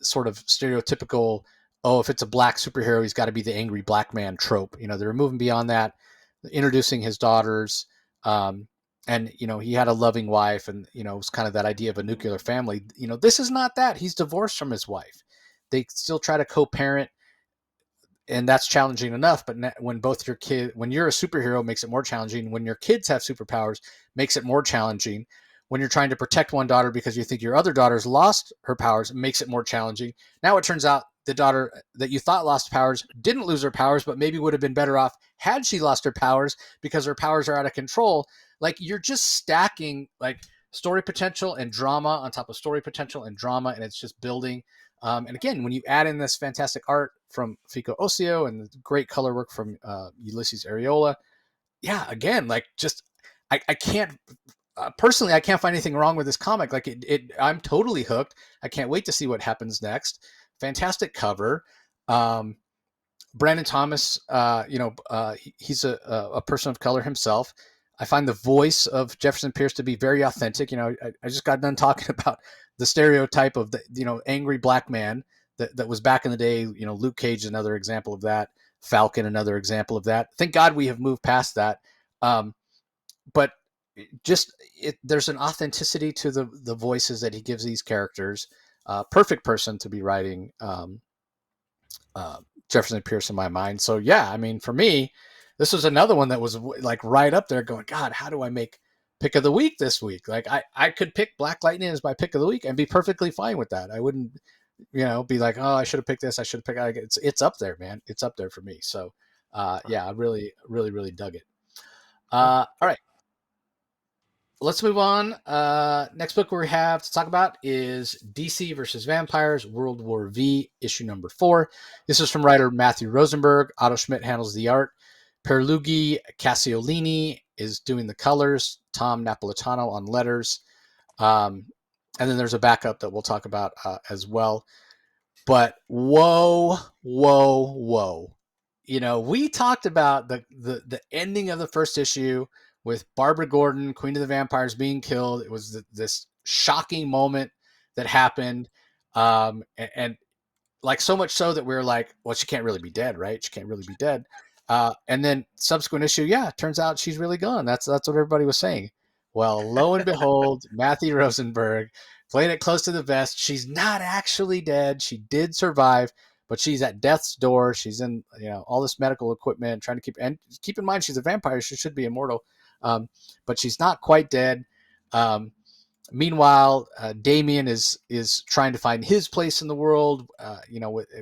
sort of stereotypical, oh, if it's a black superhero, he's got to be the angry black man trope. They're moving beyond that, introducing his daughters. And, he had a loving wife, and, it was kind of that idea of a nuclear family. This is not that. He's divorced from his wife. They still try to co-parent, and that's challenging enough. But when when you're a superhero, makes it more challenging. When your kids have superpowers, makes it more challenging. When you're trying to protect one daughter because you think your other daughter's lost her powers, makes it more challenging. Now it turns out the daughter that you thought lost powers didn't lose her powers, but maybe would have been better off had she lost her powers, because her powers are out of control. Like, you're just stacking like story potential and drama on top of story potential and drama, and it's just building. And again, when you add in this fantastic art from Fico Ossio and the great color work from Ulysses Areola, yeah, again, like just I can't personally, I can't find anything wrong with this comic. Like I'm totally hooked. I can't wait to see what happens next. Fantastic cover. Um, Brandon Thomas, he's a person of color himself. I find the voice of Jefferson Pierce to be very authentic. I just got done talking about the stereotype of the angry black man that was back in the day. Luke Cage, another example of that. Falcon, another example of that. Thank God we have moved past that. But just there's an authenticity to the voices that he gives these characters. Perfect person to be writing uh, Jefferson Pierce in my mind. So yeah, I mean, for me, this was another one that was like right up there going, God, how do I make pick of the week this week? Like I could pick Black Lightning as my pick of the week and be perfectly fine with that. I wouldn't, be like, oh, I should have picked this. I should have picked, it's up there, man. It's up there for me. So yeah, I really, really, really dug it. All right. Let's move on. Next book we have to talk about is DC versus Vampires, World War V, issue number 4. This is from writer Matthew Rosenberg. Otto Schmidt handles the art. Pierluigi Cassiolini is doing the colors. Tom Napolitano on letters. And then there's a backup that we'll talk about as well. But whoa. We talked about the ending of the first issue with Barbara Gordon, Queen of the Vampires, being killed. It was this shocking moment that happened. And like so much so that we were like, well, she can't really be dead, right? She can't really be dead. And then subsequent issue, yeah, turns out she's really gone. That's what everybody was saying. Well, lo and behold, Matthew Rosenberg played it close to the vest. She's not actually dead. She did survive, but she's at death's door. She's in, all this medical equipment, trying to keep in mind she's a vampire. She should be immortal, but she's not quite dead. Meanwhile, Damian is trying to find his place in the world.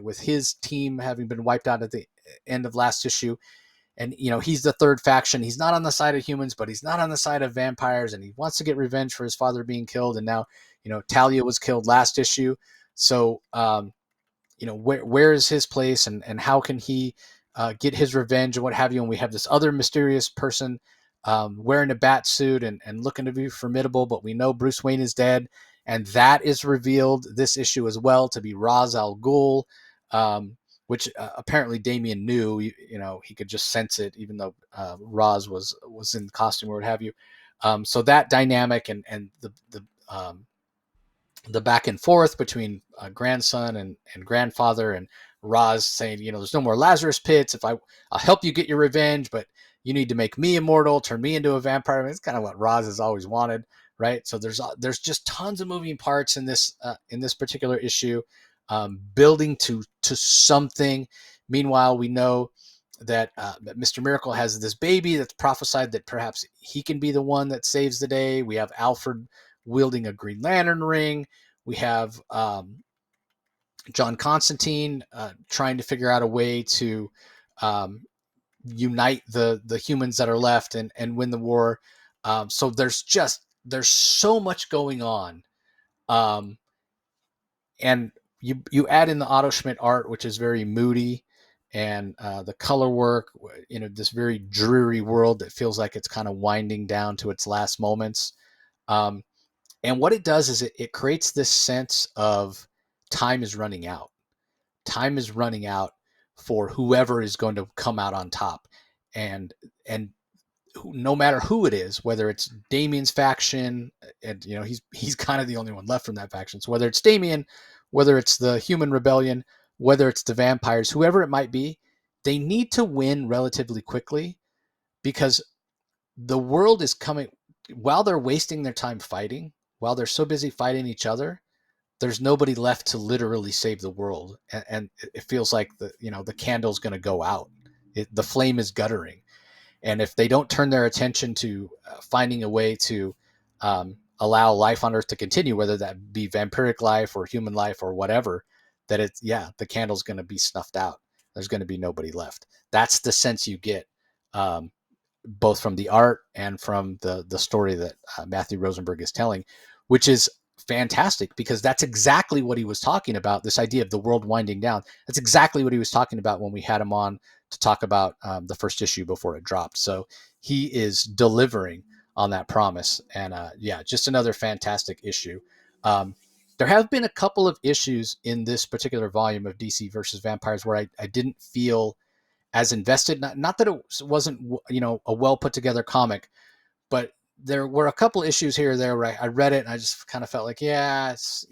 With his team having been wiped out at the end of last issue, and he's the third faction. He's not on the side of humans, but he's not on the side of vampires, and he wants to get revenge for his father being killed. And now, Talia was killed last issue, so where is his place, and how can he get his revenge and what have you? And we have this other mysterious person wearing a bat suit and looking to be formidable, but we know Bruce Wayne is dead, and that is revealed this issue as well to be Ra's al Ghul, which apparently Damian knew. He could just sense it, even though Ra's was in costume or what have you. So that dynamic and the back and forth between grandson and grandfather, and Ra's saying, there's no more Lazarus pits. I'll help you get your revenge, but you need to make me immortal, turn me into a vampire. I mean, it's kind of what Ra's has always wanted, right? So there's just tons of moving parts in this particular issue, building to something. Meanwhile, we know that Mr. Miracle has this baby that's prophesied that perhaps he can be the one that saves the day. We have Alfred wielding a Green Lantern ring. We have John Constantine trying to figure out a way to unite the humans that are left and win the war. So there's so much going on. And you add in the Otto Schmidt art, which is very moody, and the color work, this very dreary world that feels like it's kind of winding down to its last moments. And what it does is it creates this sense of time is running out. Time is running out for whoever is going to come out on top. And no matter who it is, whether it's Damian's faction, and he's kind of the only one left from that faction. So whether it's Damian, whether it's the Human Rebellion, whether it's the vampires, whoever it might be, they need to win relatively quickly, because the world is coming. While they're wasting their time fighting, while they're so busy fighting each other, there's nobody left to literally save the world. And it feels like the candle's going to go out. The flame is guttering. And if they don't turn their attention to finding a way to allow life on Earth to continue, whether that be vampiric life or human life or whatever, that the candle's going to be snuffed out. There's going to be nobody left. That's the sense you get, both from the art and from the story that Matthew Rosenberg is telling, which is fantastic, because that's exactly what he was talking about, this idea of the world winding down. That's exactly what he was talking about when we had him on to talk about the first issue before it dropped. So he is delivering on that promise. And yeah, just another fantastic issue. There have been a couple of issues in this particular volume of DC versus Vampires where I didn't feel as invested. Not that it wasn't, a well put together comic, but there were a couple issues here or there where I read it and I just kind of felt like, yeah, it's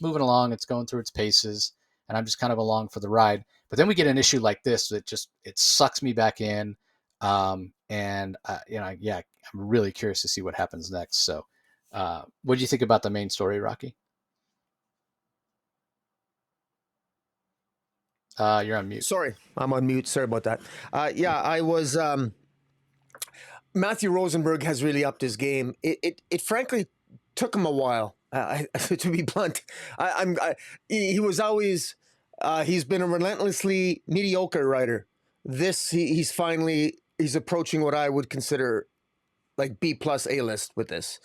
moving along, it's going through its paces, and I'm just kind of along for the ride. But then we get an issue like this that it sucks me back in, and yeah, I'm really curious to see what happens next. So, what do you think about the main story, Rocky? You're on mute. Sorry, I'm on mute. Sorry about that. Yeah, I was. Matthew Rosenberg has really upped his game. It frankly took him a while. To be blunt, he was always. He's been a relentlessly mediocre writer. He's finally approaching what I would consider like B plus A list with this.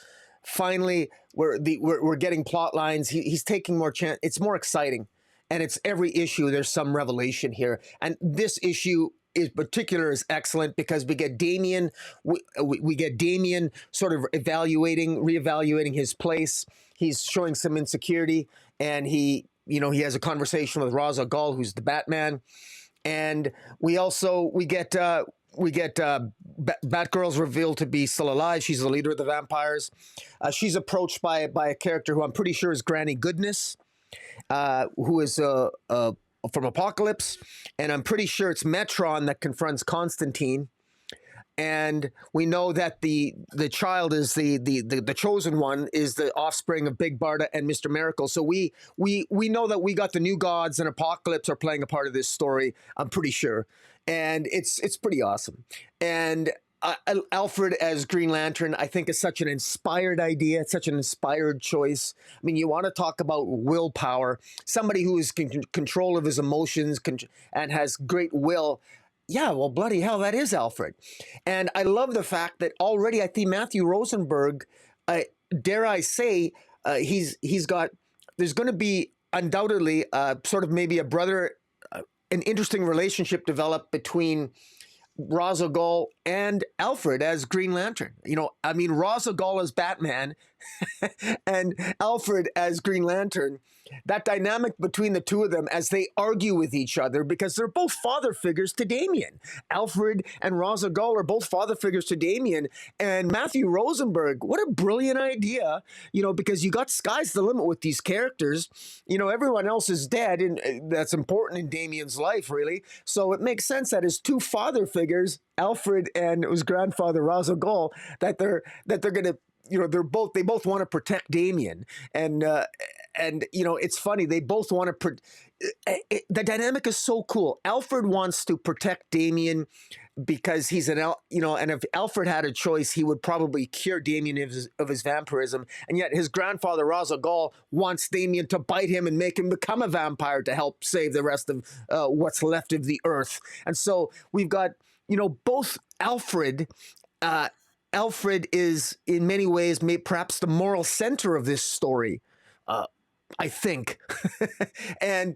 Finally, we're getting plot lines. He's taking more chance. It's more exciting, and it's every issue. There's some revelation here, and this issue in particular is excellent because we get Damian. We get Damian sort of reevaluating his place. He's showing some insecurity, and he has a conversation with Ra's al Ghul, who's the Batman, and we get Batgirl's revealed to be still alive. She's the leader of the vampires. She's approached by a character who I'm pretty sure is Granny Goodness, who is from Apocalypse, and I'm pretty sure it's Metron that confronts Constantine. And we know that the child is the chosen one, is the offspring of Big Barda and Mr. Miracle. So we know that we got the New Gods and Apocalypse are playing a part of this story. I'm pretty sure, and it's pretty awesome. And Alfred as Green Lantern, I think, is such an inspired idea. It's such an inspired choice. I mean, you want to talk about willpower, somebody who is in control of his emotions and has great will. Yeah, well, bloody hell, that is Alfred. And I love the fact that already I think Matthew Rosenberg, dare I say, there's going to be undoubtedly sort of maybe an interesting relationship developed between Ra's al Ghul and Alfred as Green Lantern. Ra's al Ghul as Batman and Alfred as Green Lantern. That dynamic between the two of them as they argue with each other, because they're both father figures to Damian. Alfred and Ra's al Ghul are both father figures to Damian. And Matthew Rosenberg, what a brilliant idea, because you got sky's the limit with these characters. Everyone else is dead, and that's important in Damian's life, really. So it makes sense that his two father figures, Alfred and his grandfather Ra's al Ghul, that they're going to, they both want to protect Damian. And it's funny, they both want to the dynamic is so cool. Alfred wants to protect Damian because he's and if Alfred had a choice, he would probably cure Damian of his vampirism, and yet his grandfather Ra's al Ghul wants Damian to bite him and make him become a vampire to help save the rest of what's left of the earth. And so we've got both Alfred is in many ways perhaps the moral center of this story, I think, and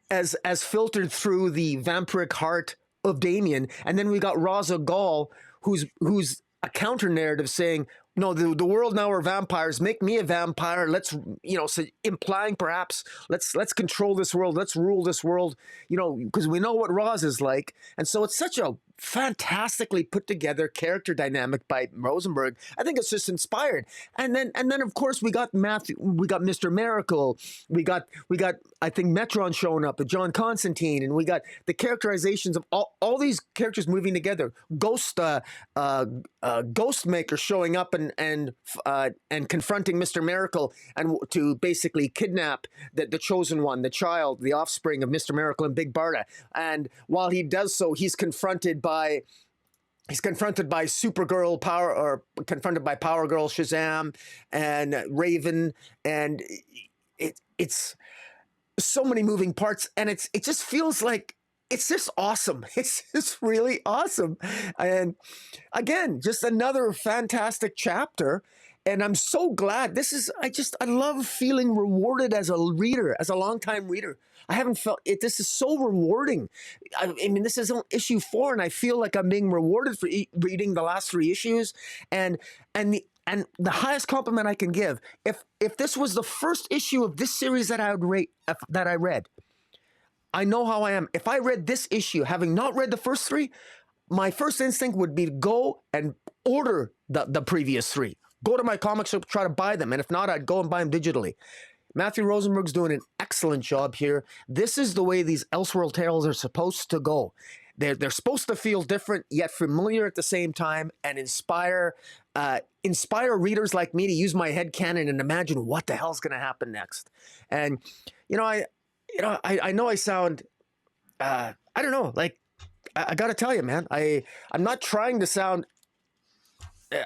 as filtered through the vampiric heart of Damian. And then we got Ra's al Ghul, who's a counter narrative saying, no, the world now are vampires. Make me a vampire. Let's, so implying perhaps let's control this world. Let's rule this world, because we know what Ra's is like. And so it's such a fantastically put together character dynamic by Rosenberg. I think it's just inspired. And then of course we got Mr. Miracle. We got I think Metron showing up, and John Constantine, and we got the characterizations of all these characters moving together. Ghostmaker showing up and confronting Mr. Miracle and to basically kidnap the chosen one, the child, the offspring of Mr. Miracle and Big Barda. And while he does so, he's confronted by Supergirl confronted by Power Girl Shazam and Raven, and it's so many moving parts, and it just feels like it's just awesome. It's just really awesome. And again, just another fantastic chapter. And I'm so glad. I love feeling rewarded as a reader, as a longtime reader. I haven't felt it. This is so rewarding. I mean, this is on issue 4, and I feel like I'm being rewarded for reading the last 3 issues. And the highest compliment I can give, if this was the first issue of this series that I would rate, that I read, I know how I am. If I read this issue, having not read the first 3, my first instinct would be to go and order the previous 3. Go to my comic shop, try to buy them. And if not, I'd go and buy them digitally. Matthew Rosenberg's doing an excellent job here. This is the way these Elseworld tales are supposed to go. They're supposed to feel different, yet familiar at the same time, and inspire readers like me to use my head canon and imagine what the hell's going to happen next. And I know I sound I don't know, like I got to tell you, man, I'm not trying to sound.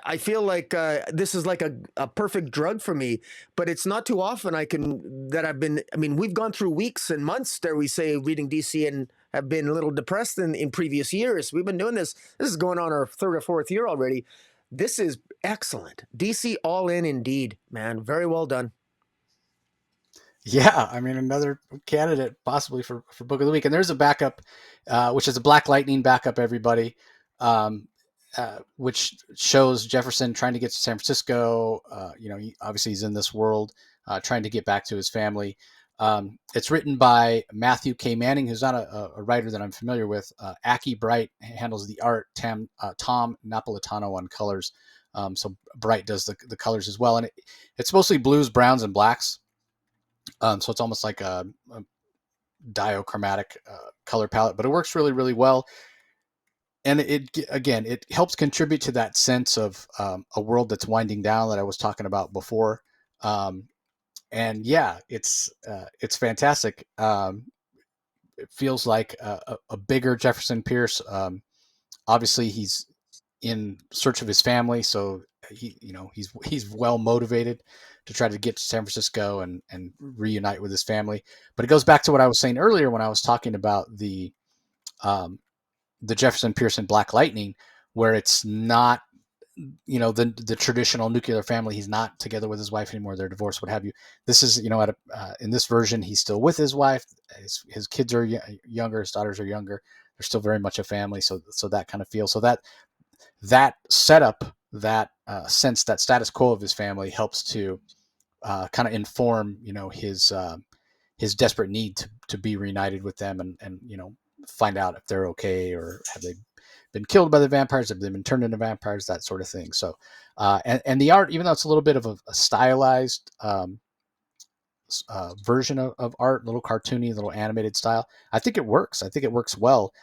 I feel like this is like a perfect drug for me, but it's not too often I've been. I mean, we've gone through weeks and months, dare we say, reading DC and have been a little depressed in previous years. We've been doing this. This is going on our 3rd or 4th year already. This is excellent. DC all in indeed, man. Very well done. Yeah, I mean, another candidate possibly for book of the week. And there's a backup, which is a Black Lightning backup, everybody, which shows Jefferson trying to get to San Francisco. Obviously he's in this world, trying to get back to his family. It's written by Matthew K. Manning, who's not a writer that I'm familiar with. Aki Bright handles the art, Tom Napolitano on colors. So Bright does the colors as well. And it's mostly blues, browns, and blacks. So it's almost like a diachromatic color palette, but it works really, really well. And it helps contribute to that sense of a world that's winding down that I was talking about before. And yeah, it's fantastic. It feels like a bigger Jefferson Pierce. Obviously, he's in search of his family, so he's well motivated to try to get to San Francisco and reunite with his family. But it goes back to what I was saying earlier when I was talking about the Jefferson Pierce and Black Lightning, where it's not the traditional nuclear family. He's not together with his wife anymore. They're divorced, what have you. This is in this version, he's still with his wife. His kids are younger. His daughters are younger. They're still very much a family. So that kind of feel. So that setup, that sense, that status quo of his family helps to kind of inform, his desperate need to be reunited with them and find out if they're okay, or have they been killed by the vampires, have they been turned into vampires, that sort of thing. So, and the art, even though it's a little bit of a stylized version of art, a little cartoony, a little animated style, I think it works. I think it works well.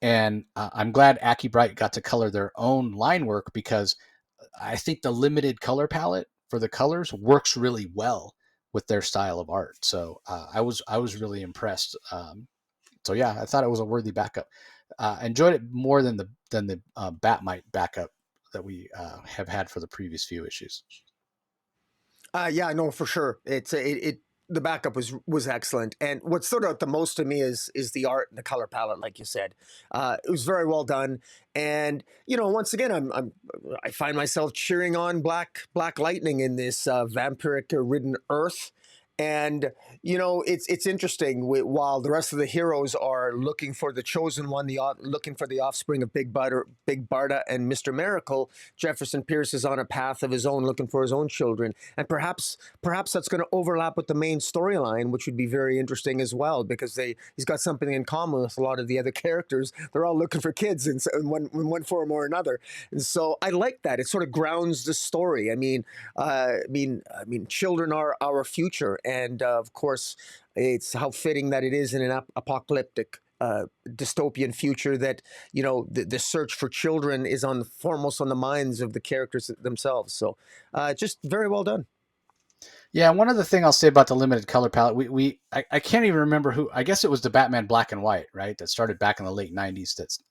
And I'm glad Aki Bright got to color their own line work, because I think the limited color palette for the colors works really well with their style of art. So I was really impressed. So yeah, I thought it was a worthy backup. Enjoyed it more than the Batmite backup that we have had for the previous few issues. Yeah, no, for sure. The backup was excellent, and what stood out the most to me is the art and the color palette, like you said. It was very well done, and once again, I find myself cheering on Black Lightning in this vampiric ridden Earth. And it's interesting. While the rest of the heroes are looking for the chosen one, looking for the offspring of Big Barda and Mister Miracle, Jefferson Pierce is on a path of his own, looking for his own children, and perhaps that's going to overlap with the main storyline, which would be very interesting as well, because he's got something in common with a lot of the other characters. They're all looking for kids in one form or another, and so I like that. It sort of grounds the story. I mean, children are our future. And of course, it's how fitting that it is in an apocalyptic dystopian future that the search for children is foremost on the minds of the characters themselves. So just very well done. Yeah, one other thing I'll say about the limited color palette, I can't even remember who. I guess it was the Batman Black and White, right? That started back in the late '90s. That's,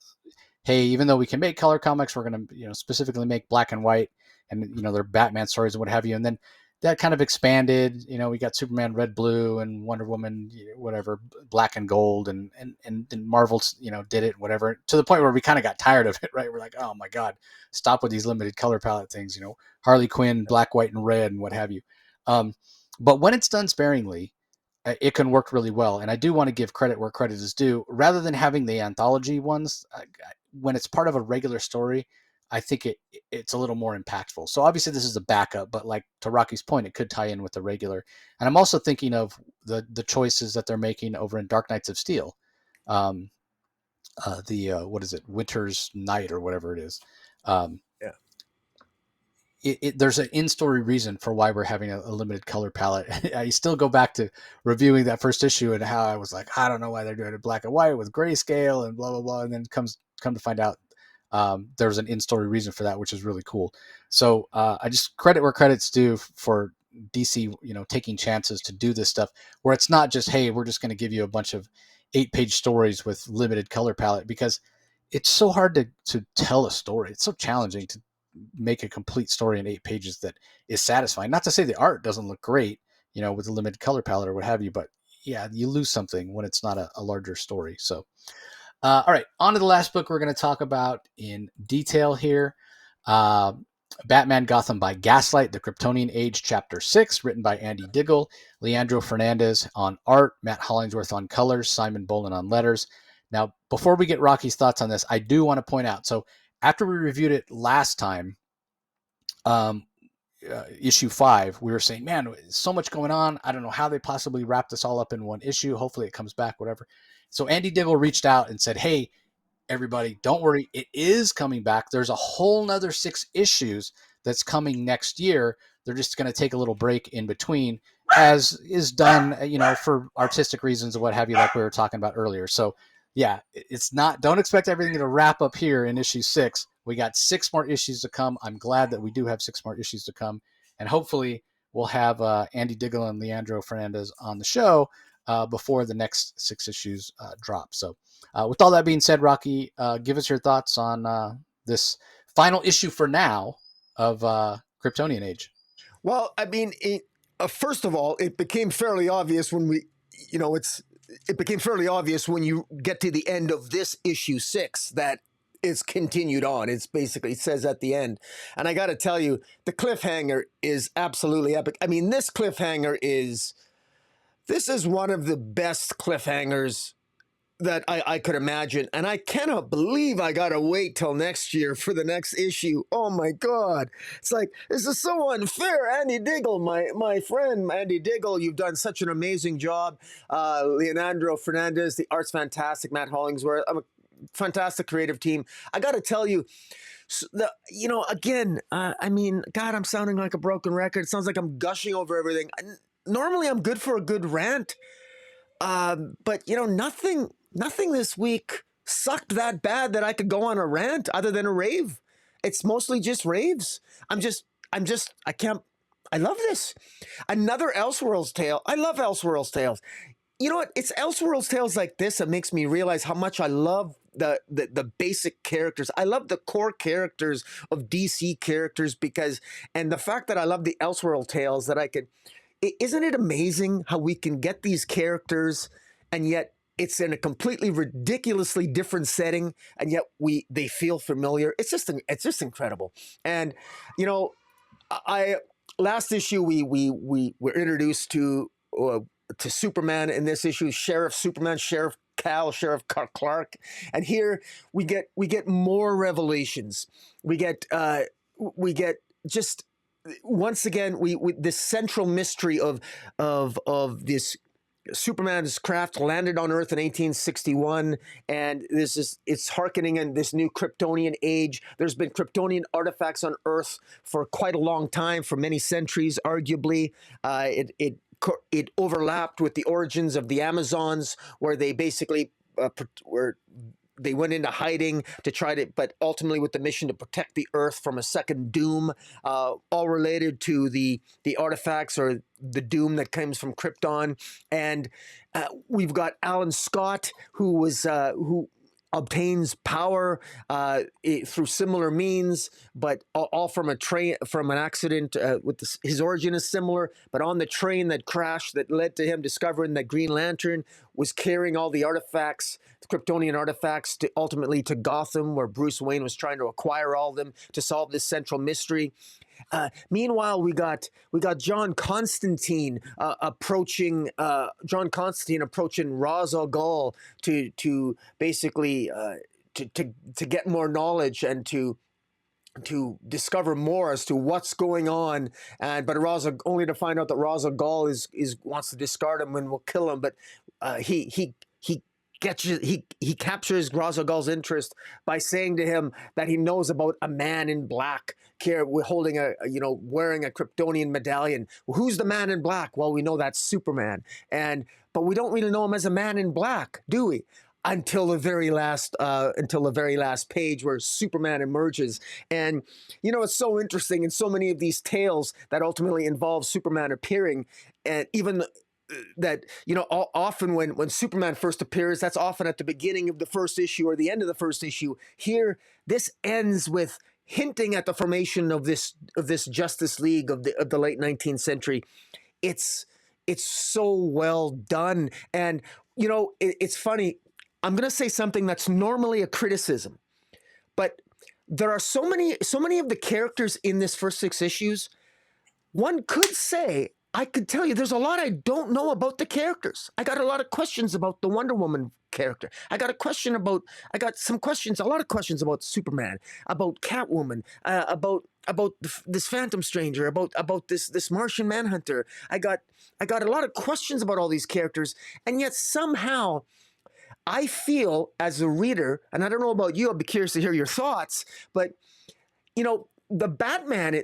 hey, even though we can make color comics, we're going to specifically make black and white, and they're Batman stories and what have you. And then that kind of expanded. We got Superman Red Blue and Wonder Woman whatever Black and Gold, and Marvel did it whatever, to the point where we kind of got tired of it, right? We're like, oh my god, stop with these limited color palette things, Harley Quinn Black, White, and Red and what have you. But when it's done sparingly, it can work really well. And I do want to give credit where credit is due. Rather than having the anthology ones, when it's part of a regular story, I think it's a little more impactful. So obviously this is a backup, but like to Rocky's point, it could tie in with the regular. And I'm also thinking of the choices that they're making over in Dark Knights of Steel. Um, what is it, Winter's Night or whatever it is. Um, Yeah. There's an in-story reason for why we're having a limited color palette. I still go back to reviewing that first issue and how I was like, I don't know why they're doing it black and white with grayscale and blah blah blah, and then come to find out there's an in-story reason for that, which is really cool. So I just credit where credit's due for DC, taking chances to do this stuff where it's not just, hey, we're just going to give you a bunch of 8-page stories with limited color palette, because it's so hard to tell a story. It's so challenging to make a complete story in 8 pages that is satisfying. Not to say the art doesn't look great, with a limited color palette or what have you, but yeah, you lose something when it's not a larger story. So, all right, on to the last book we're going to talk about in detail here. Batman Gotham by Gaslight, The Kryptonian Age, Chapter 6, written by Andy Diggle, Leandro Fernandez on art, Matt Hollingsworth on colors, Simon Bolin on letters. Now, before we get Rocky's thoughts on this, I do want to point out, so after we reviewed it last time, issue 5, we were saying, man, so much going on. I don't know how they possibly wrap this all up in one issue. Hopefully it comes back, whatever. So Andy Diggle reached out and said, hey, everybody, don't worry. It is coming back. There's a whole nother 6 issues that's coming next year. They're just going to take a little break in between, as is done, for artistic reasons and what have you, like we were talking about earlier. So yeah, it's not, don't expect everything to wrap up here in issue 6. We got 6 more issues to come. I'm glad that we do have 6 more issues to come. And hopefully we'll have Andy Diggle and Leandro Fernandez on the show before the next 6 issues drop. So with all that being said, Rocky, give us your thoughts on this final issue for now of Kryptonian Age. Well, I mean, first of all, it became fairly obvious when it became fairly obvious when you get to the end of this issue 6 that it's continued on. It's basically, it says at the end. And I got to tell you, the cliffhanger is absolutely epic. I mean, this is one of the best cliffhangers that I could imagine. And I cannot believe I got to wait till next year for the next issue. Oh my God. It's like, this is so unfair. Andy Diggle, my friend, Andy Diggle, you've done such an amazing job. Leandro Fernandez, the art's fantastic. Matt Hollingsworth, I'm a fantastic creative team. I got to tell you, again, I mean, God, I'm sounding like a broken record. It sounds like I'm gushing over everything. Normally I'm good for a good rant. But nothing this week sucked that bad that I could go on a rant other than a rave. It's mostly just raves. I love this. Another Elseworlds tale. I love Elseworlds tales. You know what? It's Elseworlds tales like this that makes me realize how much I love the basic characters. I love the core characters of DC characters and the fact that I love the Elseworld tales that I could. Isn't it amazing how we can get these characters and yet it's in a completely ridiculously different setting and yet they feel familiar? It's just incredible. And last issue we were introduced to Superman in this issue, Sheriff Superman, Sheriff Cal, Sheriff Clark, and here we get more revelations. We get just once again we this central mystery of this Superman's craft landed on Earth in 1861, and it's hearkening in this new Kryptonian age. There's been Kryptonian artifacts on Earth for quite a long time, for many centuries, arguably. It overlapped with the origins of the Amazons, where they basically they went into hiding but ultimately with the mission to protect the Earth from a second doom, all related to the artifacts or the doom that comes from Krypton. And we've got Alan Scott, who obtains power through similar means, but all from from an accident. His origin is similar, but on the train that crashed that led to him discovering that Green Lantern was carrying all the artifacts, the Kryptonian artifacts, ultimately to Gotham, where Bruce Wayne was trying to acquire all of them to solve this central mystery. Meanwhile, we got John Constantine approaching Ra's al Ghul to basically to get more knowledge and to discover more as to what's going on, but only to find out that Ra's al Ghul is wants to discard him and will kill him. But he captures Ra's al Ghul's interest by saying to him that he knows about a man in black holding wearing a Kryptonian medallion. Who's the man in black? Well, we know that's Superman, but we don't really know him as a man in black, do we? Until the very last page where Superman emerges. And it's so interesting in so many of these tales that ultimately involve Superman appearing, and even that often when Superman first appears, that's often at the beginning of the first issue or the end of the first issue. Here, this ends with hinting at the formation of this Justice League of the late 19th century. It's so well done, and it's funny. I'm going to say something that's normally a criticism, but there are so many of the characters in this first 6 issues. One could say, I could tell you, there's a lot I don't know about the characters. I got a lot of questions about the Wonder Woman character. I got a lot of questions about Superman, about Catwoman, about this Phantom Stranger, about this Martian Manhunter. I got a lot of questions about all these characters, and yet somehow I feel as a reader, and I don't know about you, I'd be curious to hear your thoughts, but the Batman,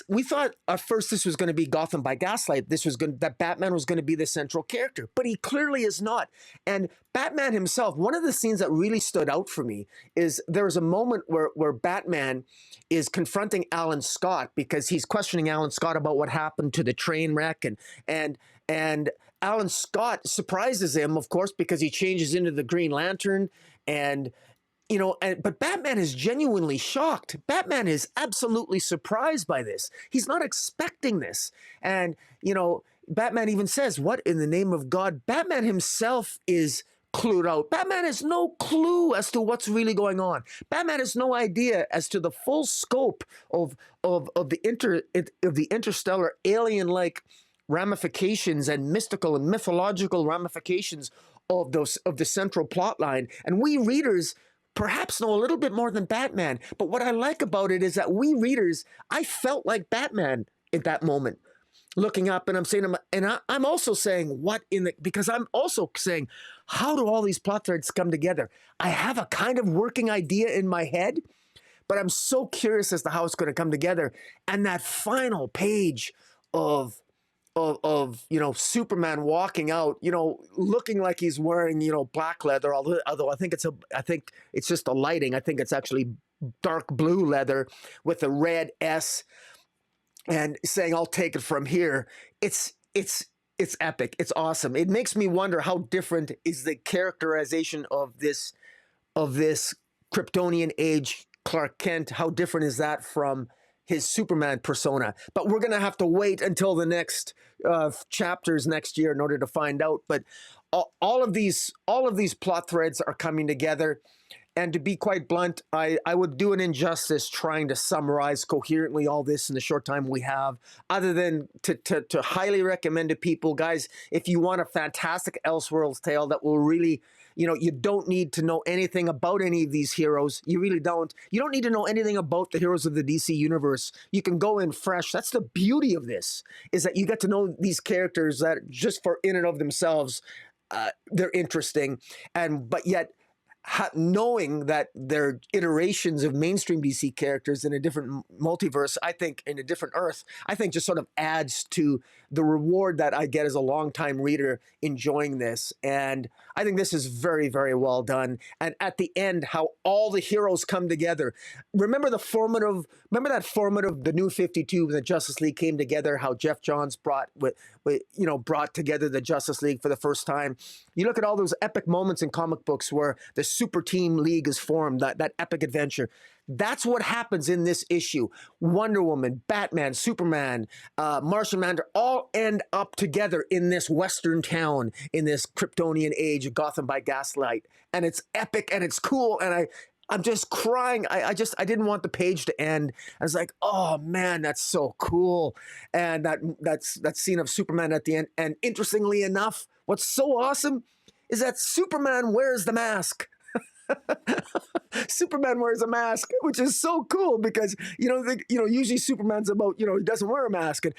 we thought at first this was going to be Gotham by Gaslight. That Batman was going to be the central character, but he clearly is not. And Batman himself, one of the scenes that really stood out for me is there was a moment where Batman is confronting Alan Scott because he's questioning Alan Scott about what happened to the train wreck, and Alan Scott surprises him, of course, because he changes into the Green Lantern, but Batman is genuinely shocked. Batman is absolutely surprised by this. He's not expecting this. And, Batman even says, "What in the name of God?" Batman himself is clued out. Batman has no clue as to what's really going on. Batman has no idea as to the full scope of the interstellar alien-like ramifications and mystical and mythological ramifications of the central plot line. And we readers perhaps know a little bit more than Batman. But what I like about it is that we readers, I felt like Batman at that moment, looking up, and I'm saying, I'm also saying, because I'm also saying, how do all these plot threads come together? I have a kind of working idea in my head, but I'm so curious as to how it's going to come together. And that final page of Superman walking out, looking like he's wearing, black leather, although I think it's just the lighting. I think it's actually dark blue leather with a red S, and saying, "I'll take it from here." It's epic. It's awesome. It makes me wonder how different is the characterization of this Kryptonian age Clark Kent. How different is that from his Superman persona? But we're going to have to wait until the next chapters next year in order to find out. But all of these plot threads are coming together. And to be quite blunt, I would do an injustice trying to summarize coherently all this in the short time we have, other than to highly recommend to people, guys, if you want a fantastic Elseworlds tale that will really, you don't need to know anything about any of these heroes. You really don't. You don't need to know anything about the heroes of the DC universe. You can go in fresh. That's the beauty of this, is that you get to know these characters that just for in and of themselves, they're interesting, but yet knowing that they're iterations of mainstream DC characters in a different multiverse, I think, in a different Earth, I think just sort of adds to the reward that I get as a longtime reader enjoying this. And I think this is very, very well done. And at the end, how all the heroes come together. Remember that formative, the New 52, when the Justice League came together, how Jeff Johns brought together the Justice League for the first time. You look at all those epic moments in comic books where the Super Team League is formed, that epic adventure. That's what happens in this issue. Wonder Woman, Batman, Superman, Martian Manhunter all end up together in this Western town, in this Kryptonian age of Gotham by Gaslight. And it's epic and it's cool. And I'm just crying. I didn't want the page to end. I was like, oh man, that's so cool. And that scene of Superman at the end. And interestingly enough, what's so awesome is that Superman wears the mask. Superman wears a mask, which is so cool because usually Superman's about he doesn't wear a mask, and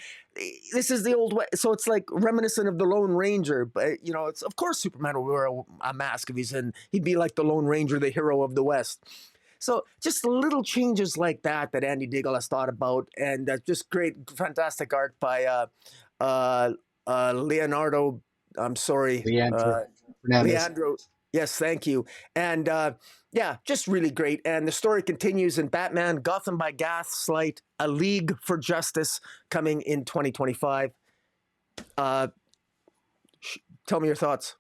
this is the old way. So it's like reminiscent of the Lone Ranger, but it's of course Superman will wear a mask if he'd be like the Lone Ranger, the hero of the West. So just little changes like that Andy Diggle has thought about, and just great, fantastic art by Leonardo. I'm sorry, Leandro. Yes, thank you. And yeah, just really great. And the story continues in Batman, Gotham by Gaslight, A League for Justice, coming in 2025. Tell me your thoughts.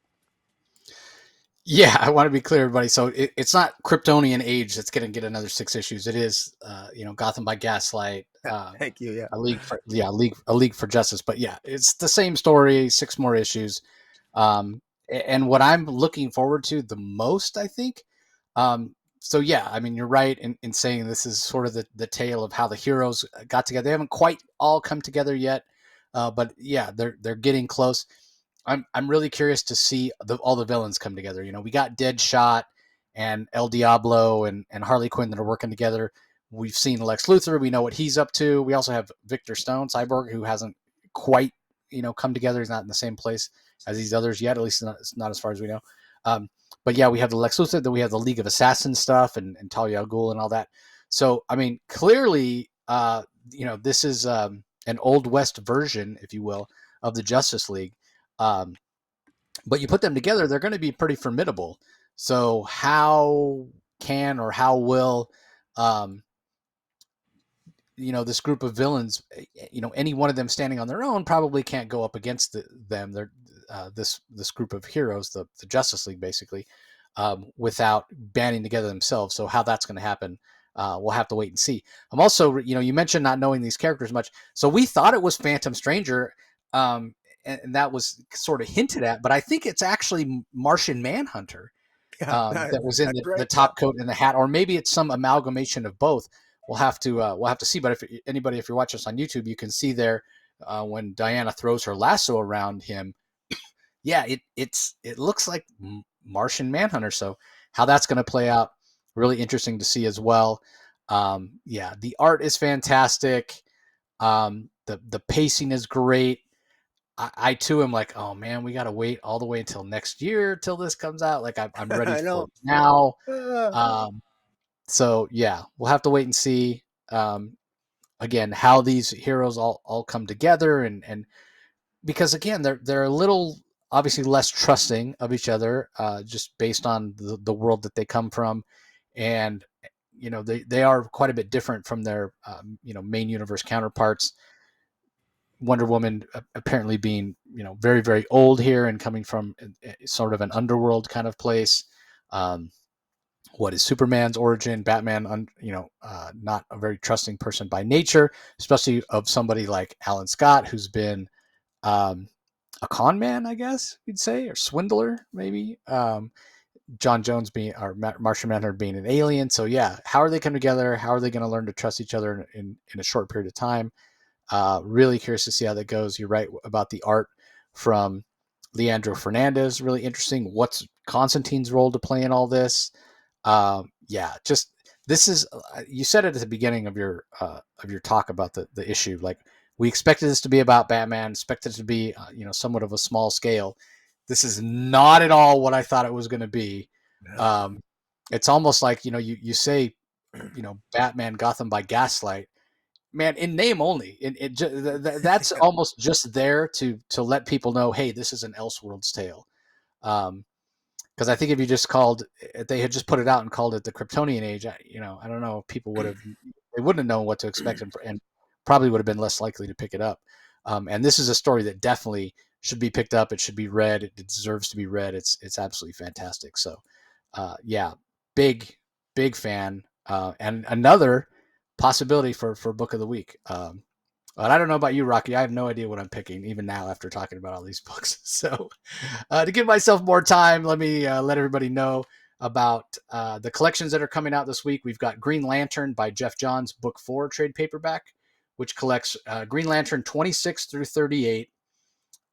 Yeah, I want to be clear, everybody. So it's not Kryptonian Age that's going to get another 6 issues. It is, Gotham by Gaslight. Thank you. Yeah, a league for Justice. But yeah, it's the same story, 6 more issues. And what I'm looking forward to the most, I think. So yeah, I mean, you're right in saying this is sort of the tale of how the heroes got together. They haven't quite all come together yet, but yeah, they're getting close. I'm really curious to see all the villains come together. We got Deadshot and El Diablo and Harley Quinn that are working together. We've seen Lex Luthor. We know what he's up to. We also have Victor Stone, Cyborg, who hasn't quite come together. He's not in the same place as these others yet, at least not as far as we know. But yeah, we have the Lex Luthor, then we have the League of Assassins stuff and Talia al Ghul and all that. So, I mean, clearly, this is an Old West version, if you will, of the Justice League. But you put them together, they're going to be pretty formidable. So how will, this group of villains, any one of them standing on their own probably can't go up against them. They're this group of heroes, the Justice League, basically, without banding together themselves. So how that's going to happen, we'll have to wait and see. I'm also, you mentioned not knowing these characters much. So we thought it was Phantom Stranger, and that was sort of hinted at, but I think it's actually Martian Manhunter. That was in the top coat and the hat, or maybe it's some amalgamation of both. We'll have to see. But if you're watching us on YouTube, you can see there when Diana throws her lasso around him. Yeah, it looks like Martian Manhunter. So how that's going to play out, really interesting to see as well. Yeah, the art is fantastic. The pacing is great. I too am like, oh man, we got to wait all the way until next year till this comes out. Like I'm ready for it now. So yeah, we'll have to wait and see. Again, how these heroes all come together, and because again, they're a little obviously less trusting of each other, just based on the world that they come from, and they are quite a bit different from their main universe counterparts. Wonder Woman apparently being very, very old here and coming from sort of an underworld kind of place. What is Superman's origin? Batman, not a very trusting person by nature, especially of somebody like Alan Scott, who's been a con man, I guess you'd say, or swindler maybe. John Jones or Martian Manhunter being an alien. So yeah, how are they coming together? How are they going to learn to trust each other in a short period of time? Really curious to see how that goes. You're right about the art from Leandro Fernandez. Really interesting. What's Constantine's role to play in all this? Yeah, just this is. You said it at the beginning of your talk about the issue. Like we expected this to be about Batman. Expected it to be somewhat of a small scale. This is not at all what I thought it was going to be. It's almost like you say, Batman Gotham by Gaslight. man, in name only. That's almost just there to let people know, hey, this is an Elseworlds tale. Because I think if you just called, if they had just put it out and called it the Kryptonian Age, I don't know if people they wouldn't have known what to expect, and probably would have been less likely to pick it up. And this is a story that definitely should be picked up. It should be read. It deserves to be read. It's absolutely fantastic. So, yeah, big big fan, and another possibility for book of the week. But I don't know about you, Rocky. I have no idea what I'm picking, even now after talking about all these books. So, to give myself more time, let me let everybody know about the collections that are coming out this week. We've got Green Lantern by Jeff Johns, Book 4 trade paperback, which collects Green Lantern 26 through 38,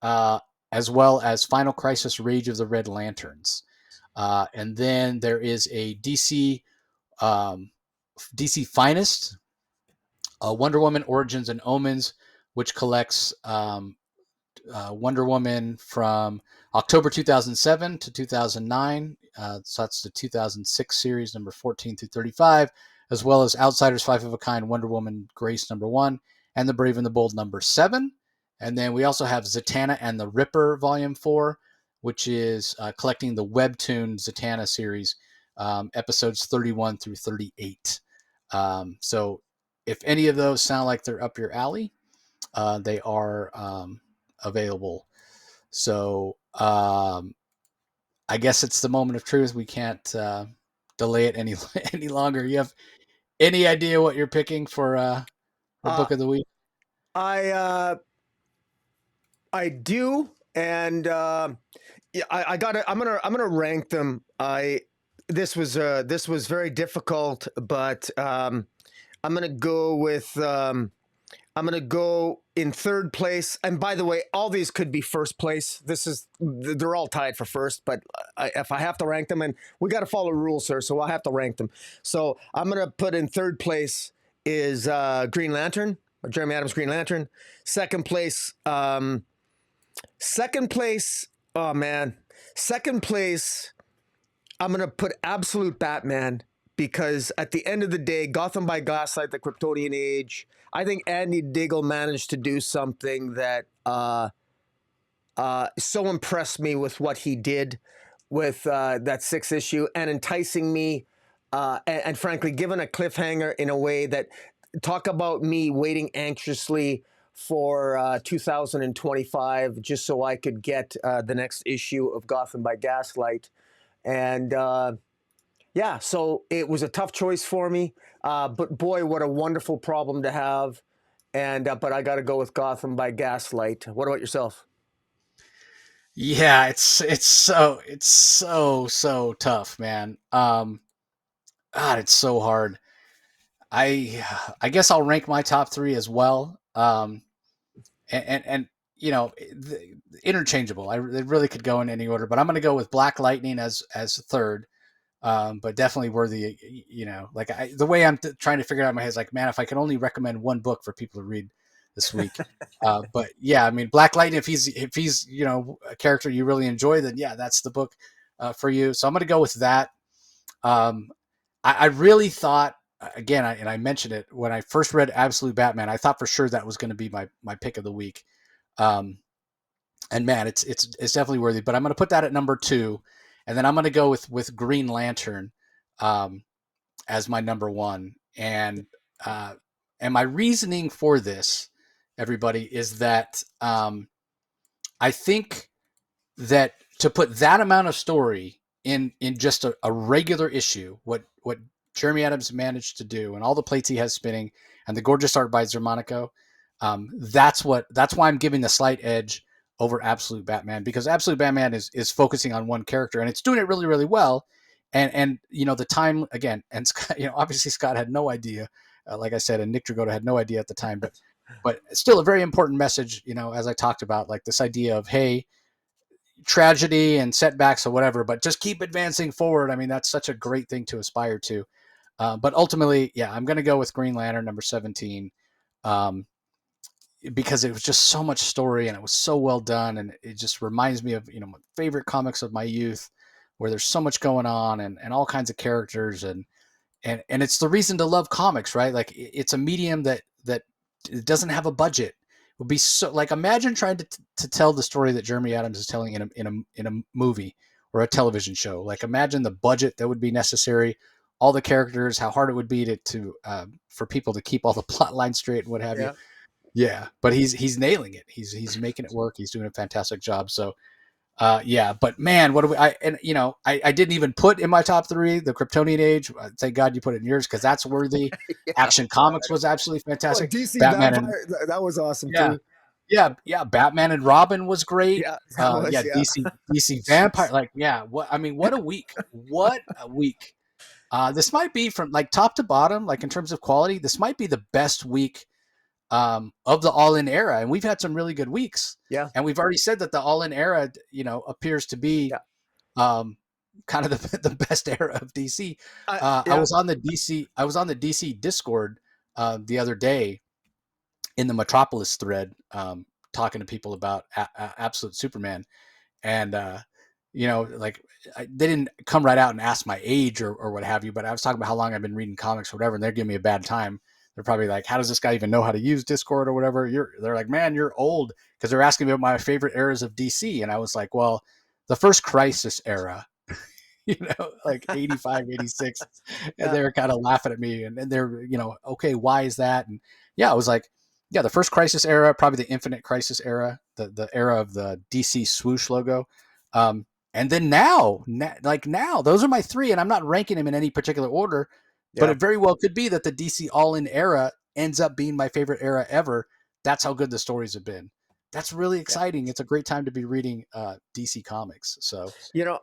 as well as Final Crisis Rage of the Red Lanterns. And then there is a DC Finest, Wonder Woman Origins and Omens, which collects Wonder Woman from October 2007 to 2009. So that's the 2006 series, number 14 through 35, as well as Outsiders 5 of a Kind, Wonder Woman Grace number 1, and The Brave and the Bold number 7. And then we also have Zatanna and the Ripper volume 4, which is collecting the Webtoon Zatanna series, episodes 31 through 38. So if any of those sound like they're up your alley, they are available. So I guess it's the moment of truth. We can't delay it any longer. You have any idea what you're picking for Uh, book of the week? I do, and yeah, I got it. I'm gonna rank them. This was very difficult, but I'm gonna go with I'm gonna go in third place. And by the way, all these could be first place. They're all tied for first. But if I have to rank them, and we got to follow rules, sir, so I have to rank them. So I'm gonna put in third place is Green Lantern, or Jeremy Adams' Green Lantern. Second place. Second place. Oh man. Second place. I'm gonna put Absolute Batman, because at the end of the day, Gotham by Gaslight, the Kryptonian Age, I think Andy Diggle managed to do something that so impressed me with what he did with that sixth issue, and enticing me, and frankly, given a cliffhanger in a way that, talk about me waiting anxiously for 2025 just so I could get the next issue of Gotham by Gaslight. And yeah, so it was a tough choice for me, but boy, what a wonderful problem to have. And but I got to go with Gotham by Gaslight. What about yourself? Yeah, it's so tough, man. God, it's so hard. I guess I'll rank my top three as well. And interchangeable. They really could go in any order, but I'm going to go with Black Lightning as third. But definitely worthy. Like the way I'm trying to figure it out in my head is like, man, if I could only recommend one book for people to read this week. But yeah, I mean, Black Lightning, if he's a character you really enjoy, then yeah, that's the book for you. So I'm going to go with that. Um, I really thought, again, I mentioned it when I first read Absolute Batman. I thought for sure that was going to be my pick of the week. Um, and man, it's definitely worthy. But I'm going to put that at number 2, and then I'm going to go with Green Lantern um, as my number 1. Uh, and my reasoning for this, everybody, is that I think that to put that amount of story in just a regular issue, what Jeremy Adams managed to do, and all the plates he has spinning, and the gorgeous art by Xermanico, that's why I'm giving the slight edge over Absolute Batman, because Absolute Batman is focusing on one character, and it's doing it really, really well. And the time again, and Scott, obviously Scott had no idea, like I said, and Nick Dragota had no idea at the time, but still a very important message, as I talked about, like this idea of, hey, tragedy and setbacks or whatever, but just keep advancing forward. I mean, that's such a great thing to aspire to. But ultimately, yeah, I'm going to go with Green Lantern number 17, um, because it was just so much story and it was so well done. And it just reminds me of, my favorite comics of my youth, where there's so much going on and all kinds of characters. And it's the reason to love comics, right? Like it's a medium that it doesn't have a budget. It would be so like imagine trying to tell the story that Jeremy Adams is telling in a movie or a television show. Like imagine the budget that would be necessary, all the characters, how hard it would be to for people to keep all the plot lines straight and what have you. Yeah. Yeah, but he's nailing it. He's making it work. He's doing a fantastic job. So yeah, but man, what do we? I didn't even put in my top 3 the Kryptonian Age. Thank God you put it in yours because that's worthy. Yeah. Action Comics was absolutely Oh, fantastic. DC Batman and Vampire, that was awesome yeah, too. yeah. Batman and Robin was great. Yeah, that Yeah, was, yeah. DC Vampire. Like yeah, what I mean, what a week! What a week! This might be from like top to bottom, like in terms of quality. This might be the best week of the All-In era, and we've had some really good weeks. Yeah. And we've already said that the All-In era, appears to be Yeah. kind of the best era of DC. Yeah. I was on the DC Discord the other day in the Metropolis thread, talking to people about Absolute Superman, and like they didn't come right out and ask my age or what have you, but I was talking about how long I've been reading comics or whatever, and they're giving me a bad time. They're probably like, how does this guy even know how to use Discord or whatever? They're like, man, you're old, because they're asking me about my favorite eras of DC. And I was like, well, the first Crisis era, like 85, 86. And Yeah. they were kind of laughing at me. And they're, okay, why is that? And yeah, I was like, yeah, the first Crisis era, probably the Infinite Crisis era, the era of the DC swoosh logo. And then now, those are my 3, and I'm not ranking them in any particular order. But Yeah. it very well could be that the DC All-In era ends up being my favorite era ever. That's how good the stories have been. That's really exciting. It's a great time to be reading DC Comics. So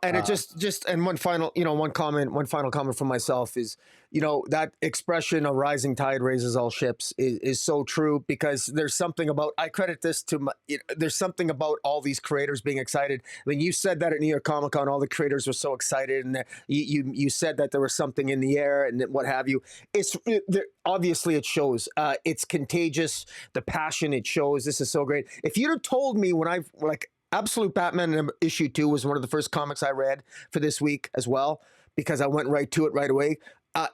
And it just and one final comment from myself is, that expression, a rising tide raises all ships, is so true, because there's something about, I credit this to there's something about all these creators being excited. I mean, you said that at New York Comic Con, all the creators were so excited, and you said that there was something in the air and what have you. Obviously it shows. It's contagious. The passion, it shows. This is so great. If you'd have told me when Absolute Batman issue 2 was one of the first comics I read for this week as well, because I went right to it right away.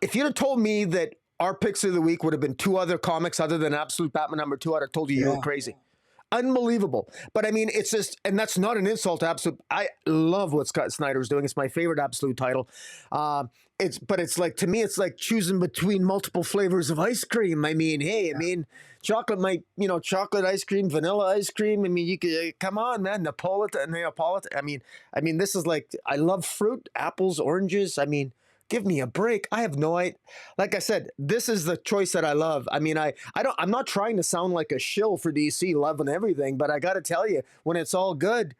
If you'd have told me that our picks of the week would have been 2 other comics other than Absolute Batman number 2, I'd have told you were crazy. Unbelievable. But I mean, it's just, and that's not an insult to Absolute. I love what Scott Snyder's doing. It's my favorite Absolute title. It's like, to me, it's like choosing between multiple flavors of ice cream. I mean, hey, chocolate chocolate ice cream, vanilla ice cream. I mean, you could, come on, man, Neapolitan. I mean, this is like, I love fruit, apples, oranges. I mean, give me a break. I have no idea. Like I said, this is the choice that I love. I mean, I'm not trying to sound like a shill for DC, loving everything, but I got to tell you, when it's all good,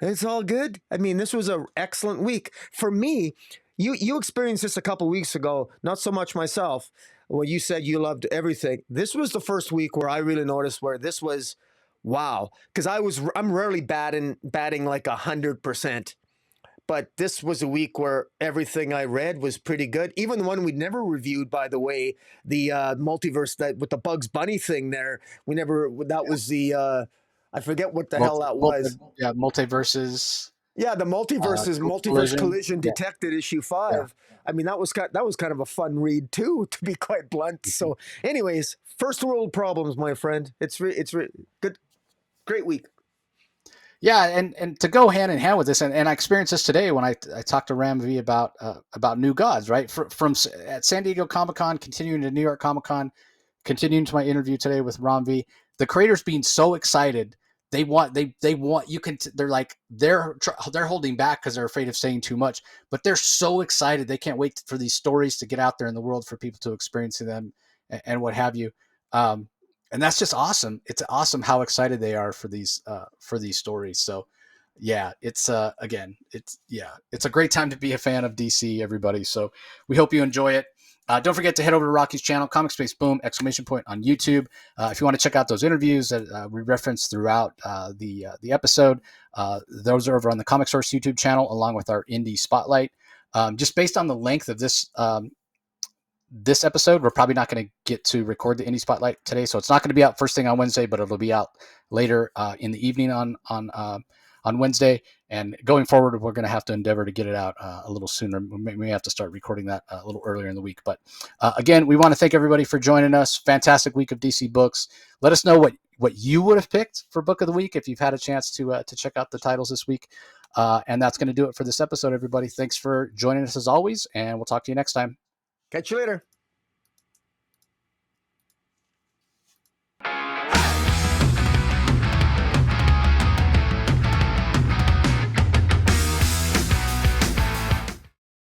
it's all good. I mean, this was an excellent week for me. You experienced this a couple weeks ago, not so much myself. When you said you loved everything, this was the first week where I really noticed where this was, wow. Because I'm rarely batting like 100%. But this was a week where everything I read was pretty good. Even the one we never reviewed, by the way, the multiverse, that with the Bugs Bunny thing there. That was the, I forget what the hell that was. Multiverses. Yeah, the multiverse collision detected issue 5. Yeah. I mean, that was kind of a fun read too, to be quite blunt. So, anyways, first world problems, my friend. It's good, great week. Yeah, and to go hand in hand with this, and I experienced this today when I talked to Ram V about New Gods, right? From at San Diego Comic Con, continuing to New York Comic Con, continuing to my interview today with Ram V. The creators being so excited. They want you can. They're like they're holding back because they're afraid of saying too much, but they're so excited. They can't wait for these stories to get out there in the world for people to experience them and what have you. And that's just awesome. It's awesome how excited they are for these stories. So yeah, it's it's a great time to be a fan of DC, everybody. So we hope you enjoy it. Don't forget to head over to Rocky's channel, Comic Space Boom! On YouTube. If you want to check out those interviews that we referenced throughout the episode, those are over on the Comic Source YouTube channel, along with our Indie Spotlight. Just based on the length of this episode, we're probably not going to get to record the Indie Spotlight today, so it's not going to be out first thing on Wednesday, but it'll be out later in the evening on on Wednesday. And going forward, we're going to have to endeavor to get it out a little sooner. We may have to start recording that a little earlier in the week. But again, we want to thank everybody for joining us. Fantastic week of DC books. Let us know what you would have picked for book of the week if you've had a chance to check out the titles this week. And that's going to do it for this episode, everybody. Thanks for joining us as always, and we'll talk to you next time. Catch you later.